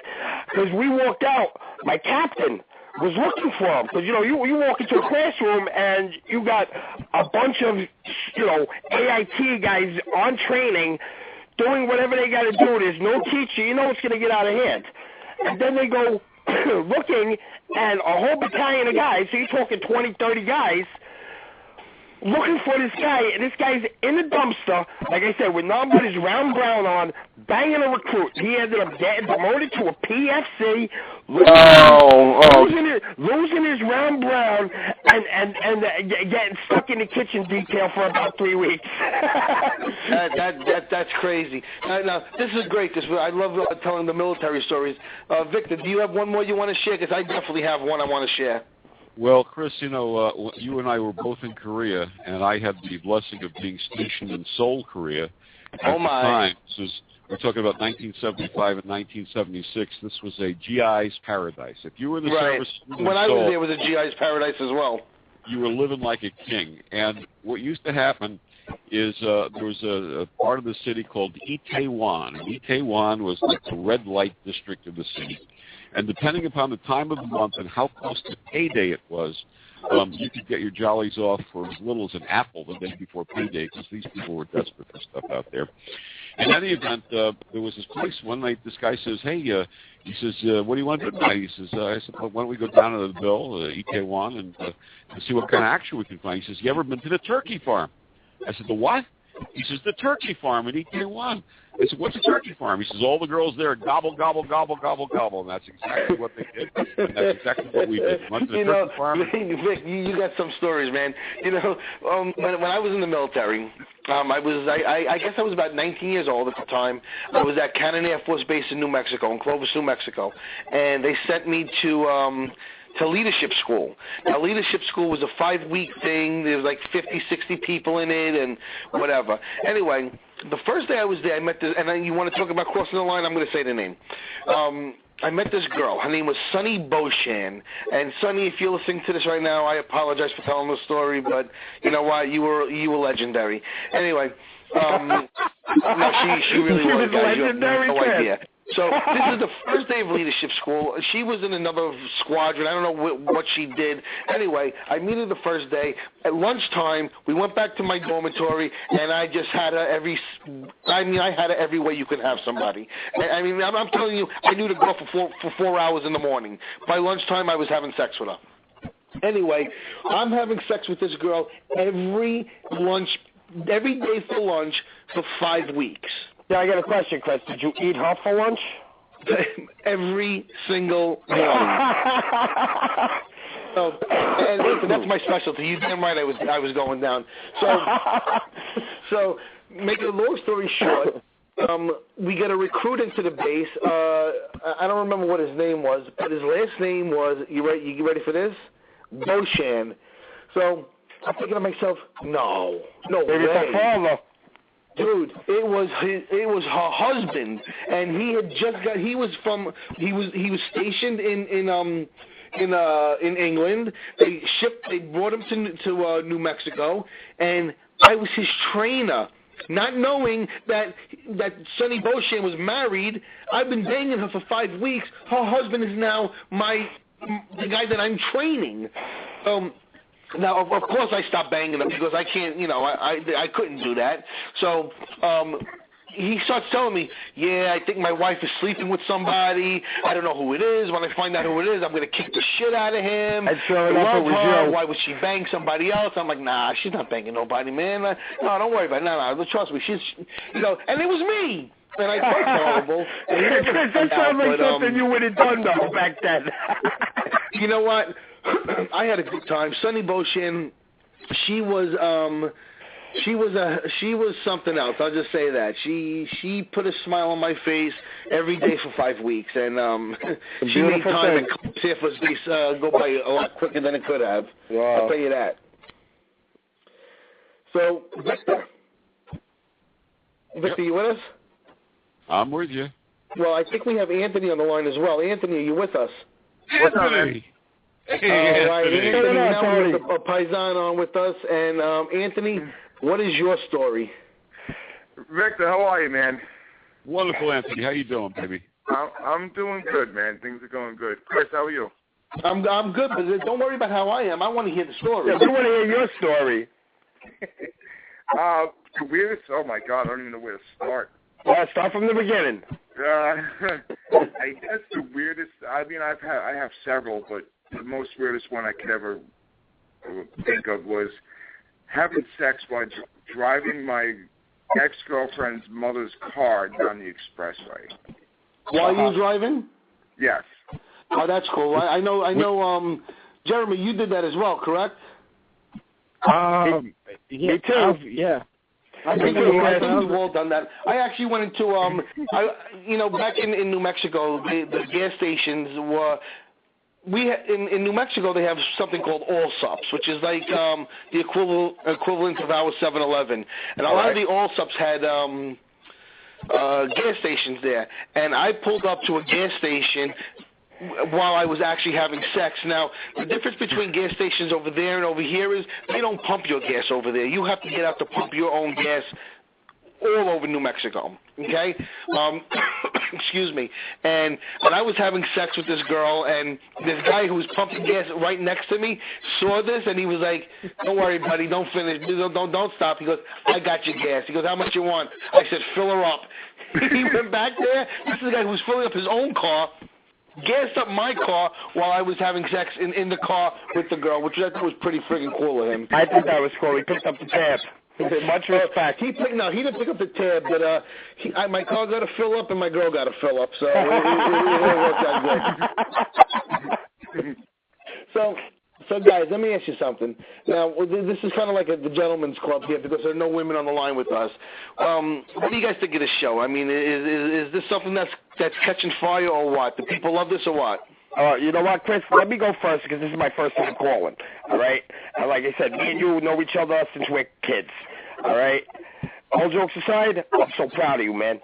because we walked out. My captain was looking for him, because, you know, you walk into a classroom and you got a bunch of, you know, AIT guys on training doing whatever they got to do. There's no teacher. You know it's going to get out of hand. And then they go looking, and a whole battalion of guys, so you're talking 20, 30 guys, looking for this guy, and this guy's in the dumpster, like I said, with nothing but his round brown on, banging a recruit. He ended up getting promoted to a PFC, losing his round brown, and getting stuck in the kitchen detail for about 3 weeks. That's crazy. Now, this is great. I love telling the military stories. Victor, do you have one more you want to share? Because I definitely have one I want to share. Well, Chris, you know, you and I were both in Korea, and I had the blessing of being stationed in Seoul, Korea. At the time, we're talking about 1975 and 1976. This was a GI's paradise. If you were in the service when I was there, it was a GI's paradise as well. You were living like a king. And what used to happen is there was a part of the city called Itaewon. And Itaewon was like the red light district of the city. And depending upon the time of the month and how close to payday it was, you could get your jollies off for as little as an apple the day before payday, because these people were desperate for stuff out there. In any event, there was this place one night. This guy says, "Hey," he says, "what do you want to do tonight?" He says, "I said, well, why don't we go down to the Bill, Itaewon, and see what kind of action we can find." He says, "You ever been to the turkey farm?" I said, "The what?" He says, "The turkey farm in Itaewon." I said, "What's a turkey farm?" He says, "All the girls there gobble, gobble, gobble, gobble, gobble." And that's exactly what they did. And that's exactly what we did. Went to the turkey farm. Vic, you got some stories, man. You know, when I was in the military, I guess I was about 19 years old at the time. I was at Cannon Air Force Base in New Mexico, in Clovis, New Mexico. And they sent me to leadership school. Now, leadership school was a 5-week thing. There was like 50, 60 people in it and whatever. Anyway, the first day I was there, I met this, and you want to talk about crossing the line, I'm going to say the name. I met this girl. Her name was Sunny Beauchamp. And Sunny, if you're listening to this right now, I apologize for telling the story, but you know what? You were legendary. Anyway, no, she really was. Legendary. You have no idea. So this is the first day of leadership school. She was in another squadron. I don't know what she did. Anyway, I meet her the first day. At lunchtime, we went back to my dormitory, and I just had her I had her every way you could have somebody. I mean, I'm telling you, I knew the girl for 4 hours in the morning. By lunchtime, I was having sex with her. Anyway, I'm having sex with this girl every day for lunch for 5 weeks. Yeah, I got a question, Chris. Did you eat her for lunch? Every single morning. And listen, that's my specialty. You damn right I was going down. So make a long story short, we got a recruit into the base. I don't remember what his name was, but his last name was, you ready for this? Beauchamp. So I'm thinking to myself, no Maybe way. it's a father. Dude, it was her husband, and he had just got. He was stationed in England. They brought him to New Mexico, and I was his trainer. Not knowing that Sonny Beauchamp was married. I've been banging her for 5 weeks. Her husband is now the guy that I'm training. Now, of course, I stopped banging him because I can't, I couldn't do that. So he starts telling me, yeah, I think my wife is sleeping with somebody. I don't know who it is. When I find out who it is, I'm going to kick the shit out of him. And sure enough, it was her. you. Why would she bang somebody else? I'm like, nah, she's not banging nobody, man. No, don't worry about it. No, trust me. She's, and it was me. And I felt horrible. That sounds like something you would have done, though, back then. You know what? I had a good time. Sonny Beauchamp, she was something else. I'll just say that. She put a smile on my face every day for 5 weeks, and she made time at Cliff Base go by a lot quicker than it could have. Wow. I'll tell you that. So, Victor, you with us? I'm with you. Well, I think we have Anthony on the line as well. Anthony, are you with us? What's up, man? All right, Anthony, now we have a Paisan on with us. And Anthony, what is your story? Victor, how are you, man? Wonderful, Anthony. How you doing, baby? I'm doing good, man. Things are going good. Chris, how are you? I'm good, but don't worry about how I am. I want to hear the story. Yeah, we want to hear your story. The weirdest, oh my God, I don't even know where to start. Start from the beginning. I guess the weirdest, I mean, I have several, but the most weirdest one I could ever think of was having sex while driving my ex-girlfriend's mother's car down the expressway. While you driving? Yes. Oh, that's cool. I know. Jeremy, you did that as well, correct? Me too. Yeah. I think we've all done that. I actually went into, back in New Mexico, the gas stations were. In New Mexico, they have something called Allsups, which is like the equivalent of our 7-Eleven. And a lot of the Allsups had gas stations there. And I pulled up to a gas station while I was actually having sex. Now, the difference between gas stations over there and over here is they don't pump your gas over there. You have to get out to pump your own gas all over New Mexico, okay? Excuse me. And I was having sex with this girl, and this guy who was pumping gas right next to me saw this, and he was like, don't worry, buddy, don't finish. Don't stop. He goes, I got your gas. He goes, how much you want? I said, fill her up. He went back there. This is the guy who was filling up his own car, gassed up my car while I was having sex in the car with the girl, which I thought was pretty friggin' cool of him. I think that was cool. He picked up the tab. Much respect. He didn't pick up the tab, but my car got a fill up and my girl got a fill up, so it worked out good. So guys, let me ask you something. Now, this is kind of like the gentleman's club here because there are no women on the line with us. What do you guys think of this show? I mean, is this something that's catching fire or what? Do people love this or what? You know what, Chris? Let me go first because this is my first time calling. All right, and like I said, me and you know each other since we're kids. All right. All jokes aside, I'm so proud of you, man.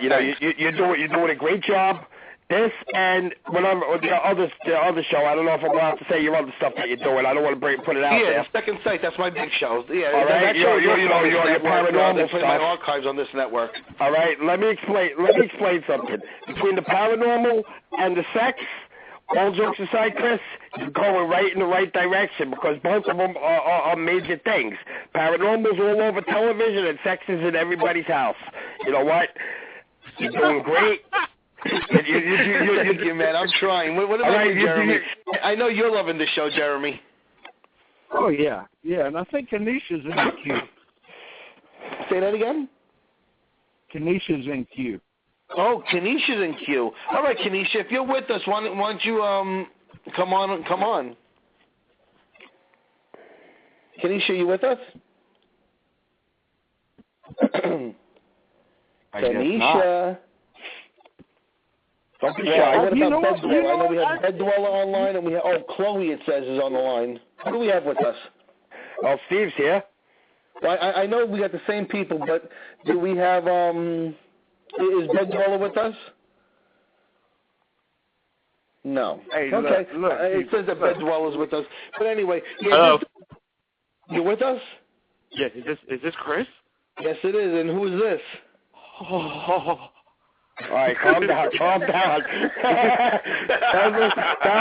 You're doing a great job. This and when I'm the other show, I don't know if I'm allowed to say your other stuff that you're doing. I don't want to put it out there. Yeah, Second Sight, that's my big show. Yeah, all right. Your paranormal stuff. My archives on this network. All right, let me explain something. Between the paranormal and the sex, all jokes aside, Chris, you're going right in the right direction because both of them are major things. Paranormal's all over television and sex is in everybody's house. You know what? You're doing great. Thank you, man. I'm trying. What about you, Jeremy? I know you're loving the show, Jeremy. Oh, yeah. Yeah, and I think Kenesha's in the queue. Say that again? Kenesha's in queue. Oh, Kenesha's in queue. All right, Kenesha, if you're with us, why don't you come on? Kenesha, you with us? Kenesha. Don't be shy. What about Bed Dweller? I know we have Bed Dweller online, and we have Chloe. It says is on the line. Who do we have with us? Oh, Steve's here. Well, I know we got the same people, but do we have, is Ben Dweller with us? No. Hey, okay. Look, it says that Ben Dweller's with us. But anyway, Hello. You with us? Yeah, is this Chris? Yes, it is. And who is this? Oh. All right, calm down. that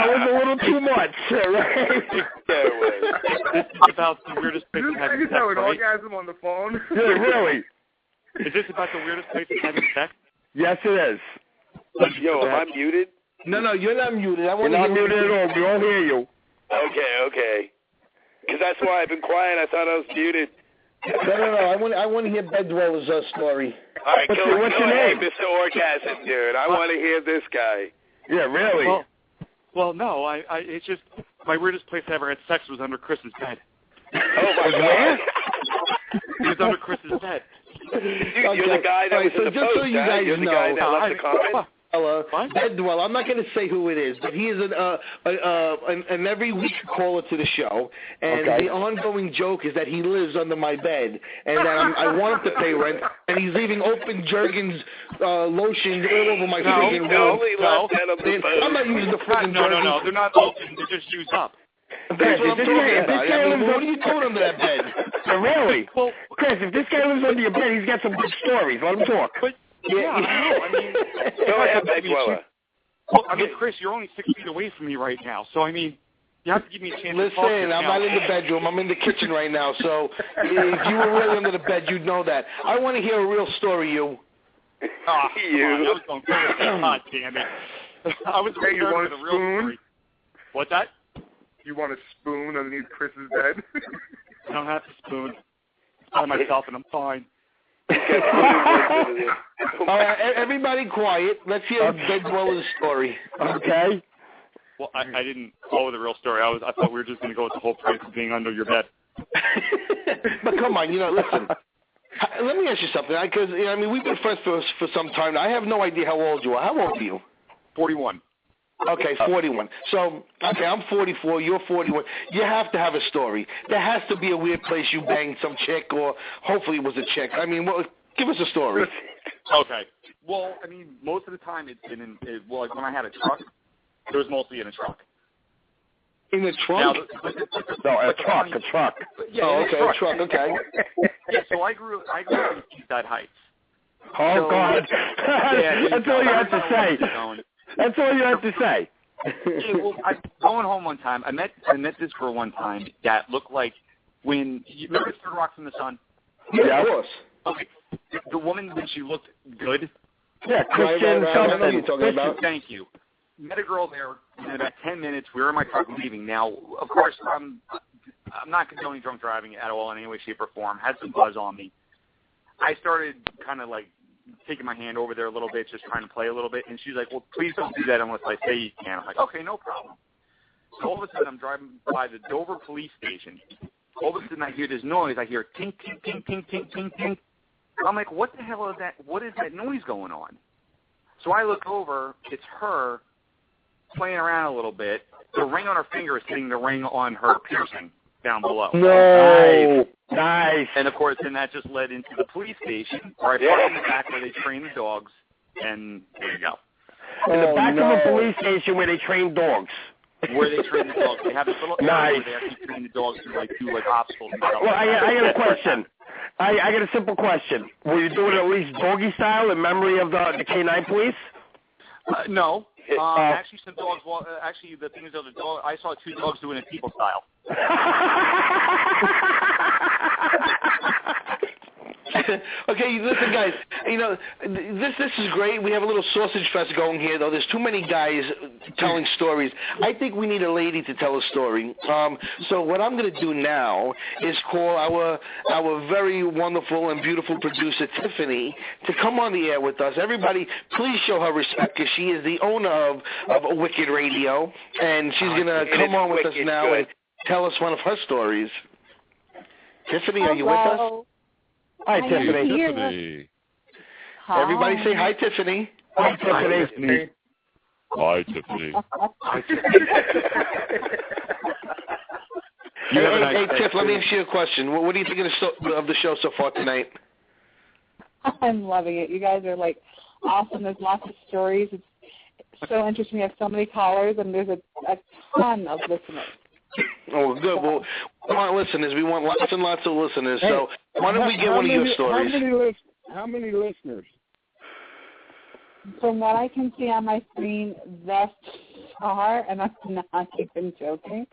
was a little too much, right? This is about the weirdest place This of having nigga's sex, having right? orgasm on the phone. Yeah, really? Is this about the weirdest place of having sex? Yes, it is. Yo, am I muted? No, you're not muted. You're not muted at all. We all hear you. Okay. Because that's why I've been quiet. I thought I was muted. No. I want to hear Ben Dweller's story. All right, What's go your ahead, name? Mr. Orgasm, dude. I want to hear this guy. Yeah, really? Well, no. It's just my weirdest place I ever had sex was under Chris's bed. Oh, my God. It was under Chris's bed. You're the guy that was in the just post, so you guys You're the know, guy that left the comment? Ben Dweller. I'm not going to say who it is, but he is an every week caller to the show, and the ongoing joke is that he lives under my bed, and that I want him to pay rent, and he's leaving open Jergens lotion all over my freaking room. I'm not using the freaking Jergens. No, they're not open. They're just used up. That's what I'm talking about. What are you doing under that bed? Really? Well, Chris, if this guy lives under your bed, he's got some good stories. Let him talk. But yeah, I know. I mean, Go ahead, Ben Dweller. Well, I mean, Chris, you're only 6 feet away from me right now, so I mean, you have to give me a chance to talk. Listen, I'm not in the bedroom. I'm in the kitchen right now. So if you were really under the bed, you'd know that. I want to hear a real story, you. Oh, you. I was going to God damn it. I was Hey, you want a real spoon? story. What's that? You want a spoon underneath Chris's bed? I don't have to spoon. By myself, and I'm fine. All right, everybody quiet. Let's hear Ben Dweller's story. Okay. Well, I didn't follow the real story. I thought we were just going to go with the whole price of being under your bed. But come on, listen. Let me ask you something, because I mean we've been friends for some time now. I have no idea how old you are. How old are you? 41. Okay, 41. So, okay, I'm 44, you're 41. You have to have a story. There has to be a weird place you banged some chick, or hopefully it was a chick. I mean, give us a story. Okay. Well, I mean, most of the time it's been like when I had a truck, it was mostly in a truck. In a trunk? No, a truck. Yeah, a truck, okay. Yeah, so I grew up in Eastside Heights. Oh, God. That's all you have to say. That's all you have to say. Yeah, well, I going home one time. I met this girl one time that looked like when you remember Third Rock from the Sun. Yeah, of course. Okay, the woman when she looked good. Yeah, Christian I know what you're talking about. Thank you. Met a girl there. In about 10 minutes, we were in my truck leaving. Now, of course, I'm not condoning drunk driving at all in any way, shape, or form. Had some buzz on me. I started kind of like taking my hand over there a little bit, just trying to play a little bit. And she's like, well, please don't do that unless I say you can. I'm like, okay, no problem. So all of a sudden, I'm driving by the Dover police station. All of a sudden, I hear this noise. I hear tink, tink, tink, tink, tink, tink, tink. I'm like, what the hell is that? What is that noise going on? So I look over. It's her playing around a little bit. The ring on her finger is hitting the ring on her piercing down below. No. Nice. And, of course, then that just led into the police station, where I parked in the back where they train the dogs, and there you go. In the back of a police station where they train dogs. Where they train the dogs. They have this little area where they actually train the dogs to, do obstacles and stuff. Well, I got a question. I got a simple question. Were you doing it at least doggy style in memory of the K-9 police? No. Actually, some dogs. Well, actually, the thing is, the dog. I saw 2 dogs doing it people style. Okay, listen, guys. This is great. We have a little sausage fest going here, though. There's too many guys telling stories. I think we need a lady to tell a story. So what I'm going to do now is call our very wonderful and beautiful producer, Tiffany, to come on the air with us. Everybody, please show her respect, because she is the owner of Wicked Radio, and she's going to come on with us now and tell us one of her stories. Tiffany, are you with us? Hi, Tiffany. Hi. Everybody say hi, Tiffany. Hi, Tiffany. Hi, Tiffany. Hi, Tiffany. Beth, let me ask you a question. What do you think of the show so far tonight? I'm loving it. You guys are, like, awesome. There's lots of stories. It's so interesting. We have so many callers, and there's a ton of listeners. Oh, good. Well, we want listeners. We want lots and lots of listeners. So why don't we get one of your stories? How many listeners? From what I can see on my screen thus far, and I'm not even joking,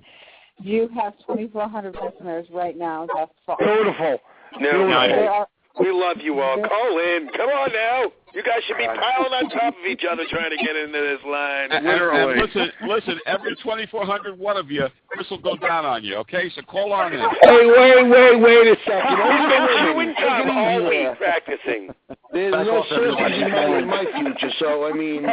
you have 2,400 listeners right now thus far. Beautiful. No, we love you all. Call in. Come on now. You guys should be piling on top of each other trying to get into this line. Literally. Listen, every 2,400 one of you, Chris will go down on you, okay? So call on in. Hey, wait a second. We've been chewing gum all week practicing. There's no certainty in my future, so, I mean, I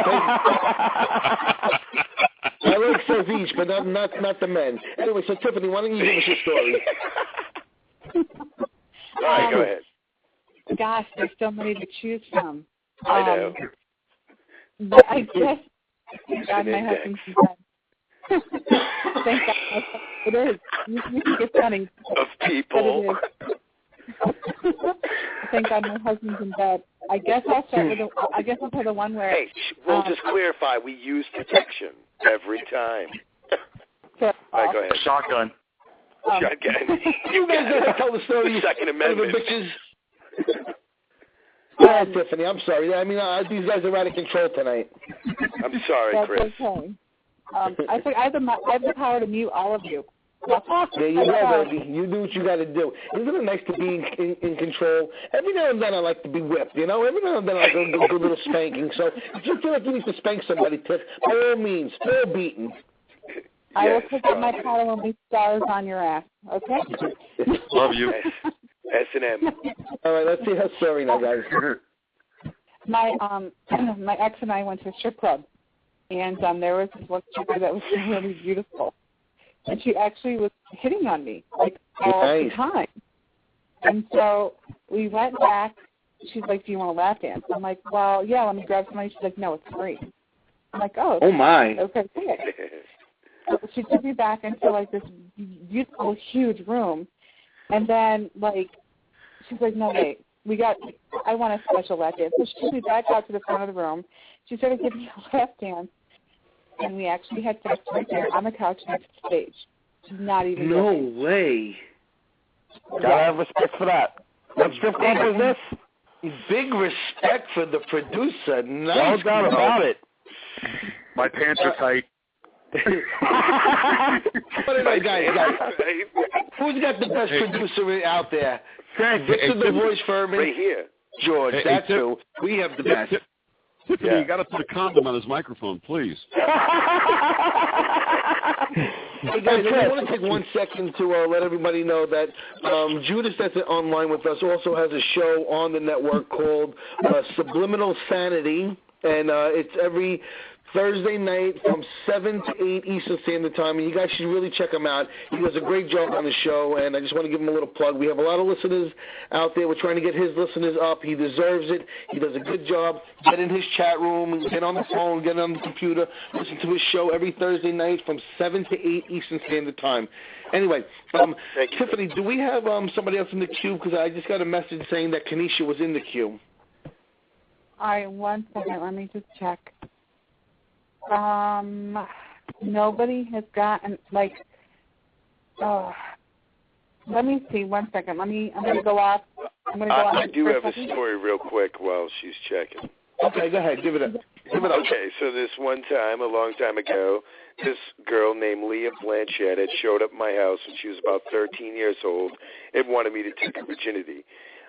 like serve each, but not the men. Anyway, so, Tiffany, why don't you give us your story? All right, go ahead. Gosh, there's so many to choose from. I know. But I guess, thank God my husband's in bed. Thank God. It is. You think it's funny. Of people. Thank God my husband's in bed. I guess I'll start with I'll play the one where... Hey, we'll just clarify. We use protection every time. All right, go ahead. Shotgun. Shotgun. You guys gotta tell the story. Second Amendment. Tiffany, I'm sorry. I mean, these guys are out of control tonight. I'm sorry, Chris. That's okay. I think I have the power to mute all of you. There you go, baby. You do what you got to do. Isn't it nice to be in control? Every now and then I like to be whipped, you know? Every now and then I like a good little spanking. So if you feel like you need to spank somebody, Tiff, by all means, full beating. I will pick up my paddle and leave stars on your ass, okay? Love you. S&M. All right, let's see her story now, guys. My ex and I went to a strip club, and there was this one stripper that was really beautiful. And she actually was hitting on me, like, all the time. And so we went back. She's like, do you want a lap dance? I'm like, well, yeah, let me grab some money. She's like, no, it's free. I'm like, oh, oh my. Okay, cool. So she took me back into, like, this beautiful, huge room. And then, like, she's like, no, wait, I want a special lap dance. So she took me back out to the front of the room. She started giving me a lap dance. And we actually had sex right there on the couch next to the stage. Not even No way. Gotta have respect for that. What strip club is this? Big respect for the producer. Nice. No doubt about it. My pants are tight. Guys, who's got the best producer out there? This is the voice Fuhrman. Right here. George, that's who. We have the best. Tiffany, you got to put a condom on his microphone, please. Hey guys, I want to take 1 second to let everybody know that Judas, that's online with us, also has a show on the network called Subliminal Sanity, and it's every Thursday night from 7 to 8 Eastern Standard Time, and you guys should really check him out. He does a great job on the show, and I just want to give him a little plug. We have a lot of listeners out there. We're trying to get his listeners up. He deserves it. He does a good job. Get in his chat room, get on the phone, get on the computer, listen to his show every Thursday night from 7 to 8 Eastern Standard Time. Anyway, Tiffany, do we have somebody else in the queue? Because I just got a message saying that Kanisha was in the queue. All right, 1 second. Let me just check. Nobody has gotten, like, let me see, 1 second. I'm going to go off. I do have a story real quick while she's checking. Okay, go ahead. Give it up. Okay, so this one time, a long time ago, this girl named Leah Blanchett had showed up at my house when she was about 13 years old and wanted me to take her virginity.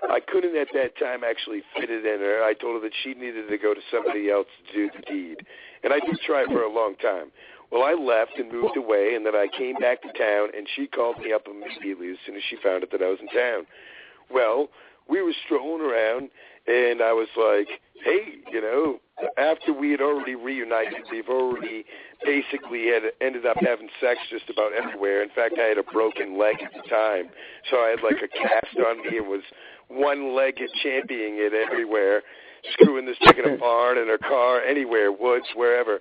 I couldn't at that time actually fit it in her. I told her that she needed to go to somebody else to do the deed. And I did try for a long time. Well, I left and moved away, and then I came back to town, and she called me up immediately as soon as she found out that I was in town. Well, we were strolling around, and I was like, hey, you know, after we had already reunited, we've already basically ended up having sex just about everywhere. In fact, I had a broken leg at the time, so I had like a cast on me and was one-legged championing it everywhere, screwing this chicken apart in her car, anywhere, woods, wherever.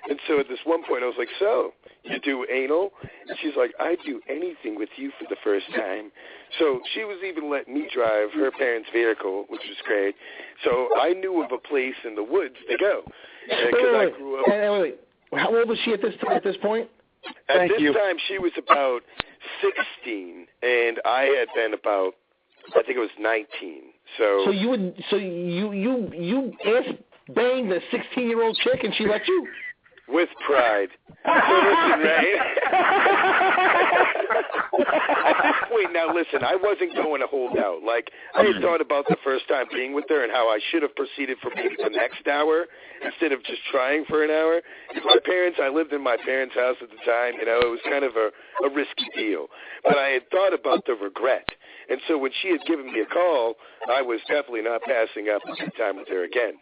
And so at this one point, I was like, so, you do anal? And she's like, I'd do anything with you for the first time. So she was even letting me drive her parents' vehicle, which was great. So I knew of a place in the woods to go. Because I grew up. Wait. How old was she at this point? At this time, she was about 16, and I had been about, I think it was 19. So you asked banged the 16-year-old chick, and she let you? With pride. So listen, right? At this point, now listen, I wasn't going to hold out. Like, I had thought about the first time being with her and how I should have proceeded for maybe the next hour instead of just trying for an hour. I lived in my parents' house at the time. You know, it was kind of a risky deal. But I had thought about the regret. And so when she had given me a call, I was definitely not passing up a good time with her again.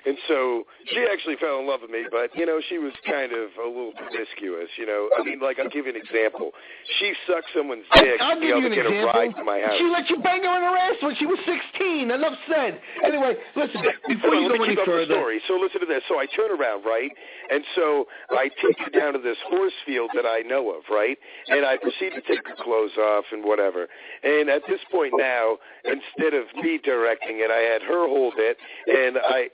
And so she actually fell in love with me, but, you know, she was kind of a little promiscuous, you know. I mean, like, I'll give you an example. She sucked someone's dick to be able to get a ride to my house. She let you bang her in her ass when she was 16. Enough said. Anyway, listen, before you go any further. The story. So listen to this. So I turn around, right? And so I take her down to this horse field that I know of, right? And I proceed to take her clothes off and whatever. And at this point now, instead of me directing it, I had her hold it, and I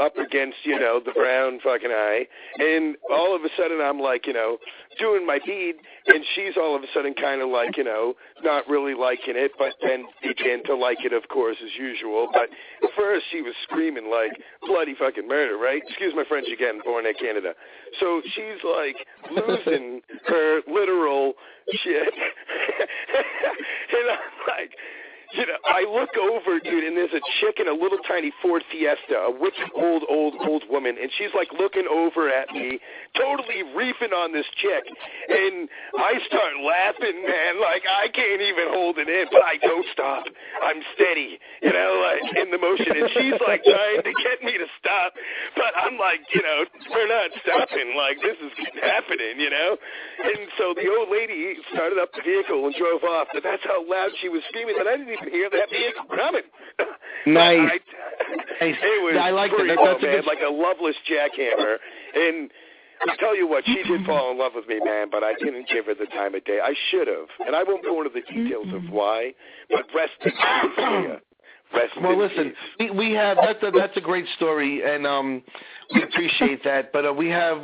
up against, you know, the brown fucking eye, and all of a sudden I'm like, you know, doing my deed, and she's all of a sudden kind of like, you know, not really liking it, but then began to like it, of course, as usual. But at first she was screaming like bloody fucking murder, right? Excuse my French again, born in Canada. So she's like losing her literal shit. And I'm like, you know, I look over, dude, and there's a chick in a little tiny Ford Fiesta, a wicked old woman, and she's like looking over at me, totally reefing on this chick, and I start laughing, man, like I can't even hold it in, but I don't stop. I'm steady, you know, like in the motion, and she's like trying to get me to stop, but I'm like, you know, we're not stopping, like this is happening, you know, and so the old lady started up the vehicle and drove off, but that's how loud she was screaming that I didn't even hear that vehicle coming. Nice. It was I like pretty that. well, man, like a loveless jackhammer. And I tell you what, she did fall in love with me, man, but I didn't give her the time of day. I should have. And I won't go into the details of why, but rest in peace, Leah. Well, listen, we have that's a great story, and we appreciate that. But we have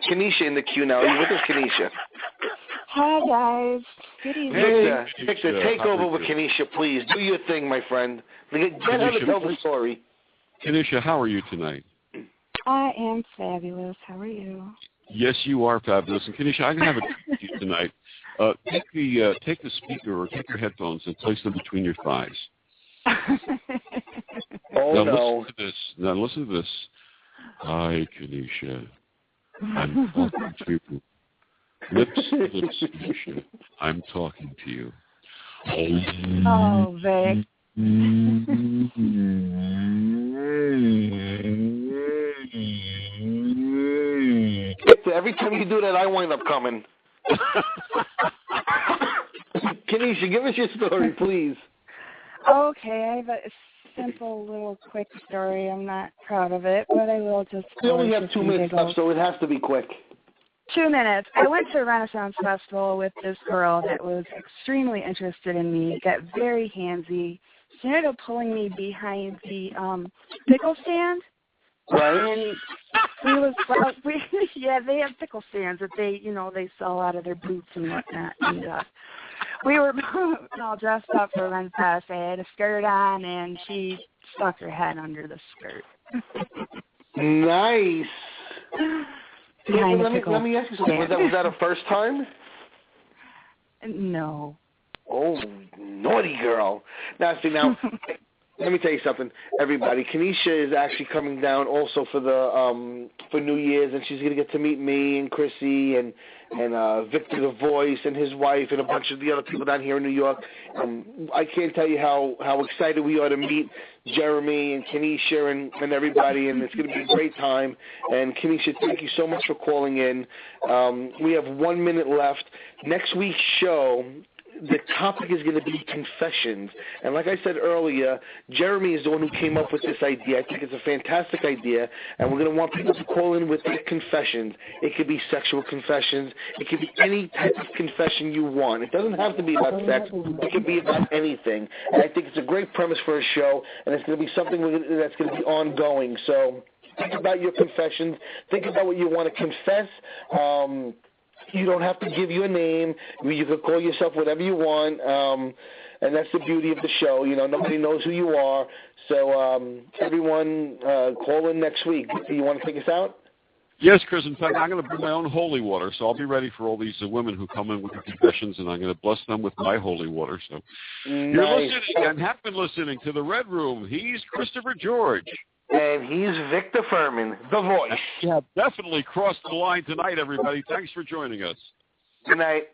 Kenesha in the queue now. Are you with us, Kenesha? Hi, guys. Good evening. Victor, take over with Kenesha, please. Do your thing, my friend. Get her to tell the story. Kenesha, how are you tonight? I am fabulous. How are you? Yes, you are fabulous. And Kenesha, I have a treat for you tonight. Take the speaker or take your headphones and place them between your thighs. No. Listen to this. Hi, Kenesha. I'm talking to you. Lips to lips, Kenesha. I'm talking to you. Oh, Vic. Every time you do that, I wind up coming. Kenesha, give us your story, please. Okay, I have a simple little quick story. I'm not proud of it, but I will just... We only have 2 minutes left, so it has to be quick. 2 minutes. I went to a Renaissance Festival with this girl that was extremely interested in me, got very handsy. She ended up pulling me behind the pickle stand. Right. And they have pickle stands that they sell out of their boots and whatnot. And we were all dressed up for Ren Fest. I had a skirt on, and she stuck her head under the skirt. Nice. Let me ask you something. Was that a first time? No. Oh, naughty girl. Now, let me tell you something, everybody. Kenesha is actually coming down also for the for New Year's, and she's gonna get to meet me and Chrissy and Victor the Voice and his wife and a bunch of the other people down here in New York. I can't tell you how excited we are to meet Jeremy and Kenesha and everybody, and it's gonna be a great time. And Kenesha, thank you so much for calling in. We have 1 minute left. Next week's show the topic is going to be confessions. And like I said earlier, Jeremy is the one who came up with this idea. I think it's a fantastic idea, and we're going to want people to call in with their confessions. It could be sexual confessions. It could be any type of confession you want. It doesn't have to be about sex. It could be about anything. And I think it's a great premise for a show, and it's going to be something that's going to be ongoing. So think about your confessions. Think about what you want to confess. You don't have to give you a name. You can call yourself whatever you want, and that's the beauty of the show. You know, nobody knows who you are. So everyone, call in next week. Do you want to take us out? Yes, Chris. In fact, I'm going to bring my own holy water, so I'll be ready for all these women who come in with their confessions, and I'm going to bless them with my holy water. So You're listening and have been listening to The Red Room. He's Christopher George. And he's Victor Fuhrman, the voice. You have definitely crossed the line tonight, everybody. Thanks for joining us. Good night.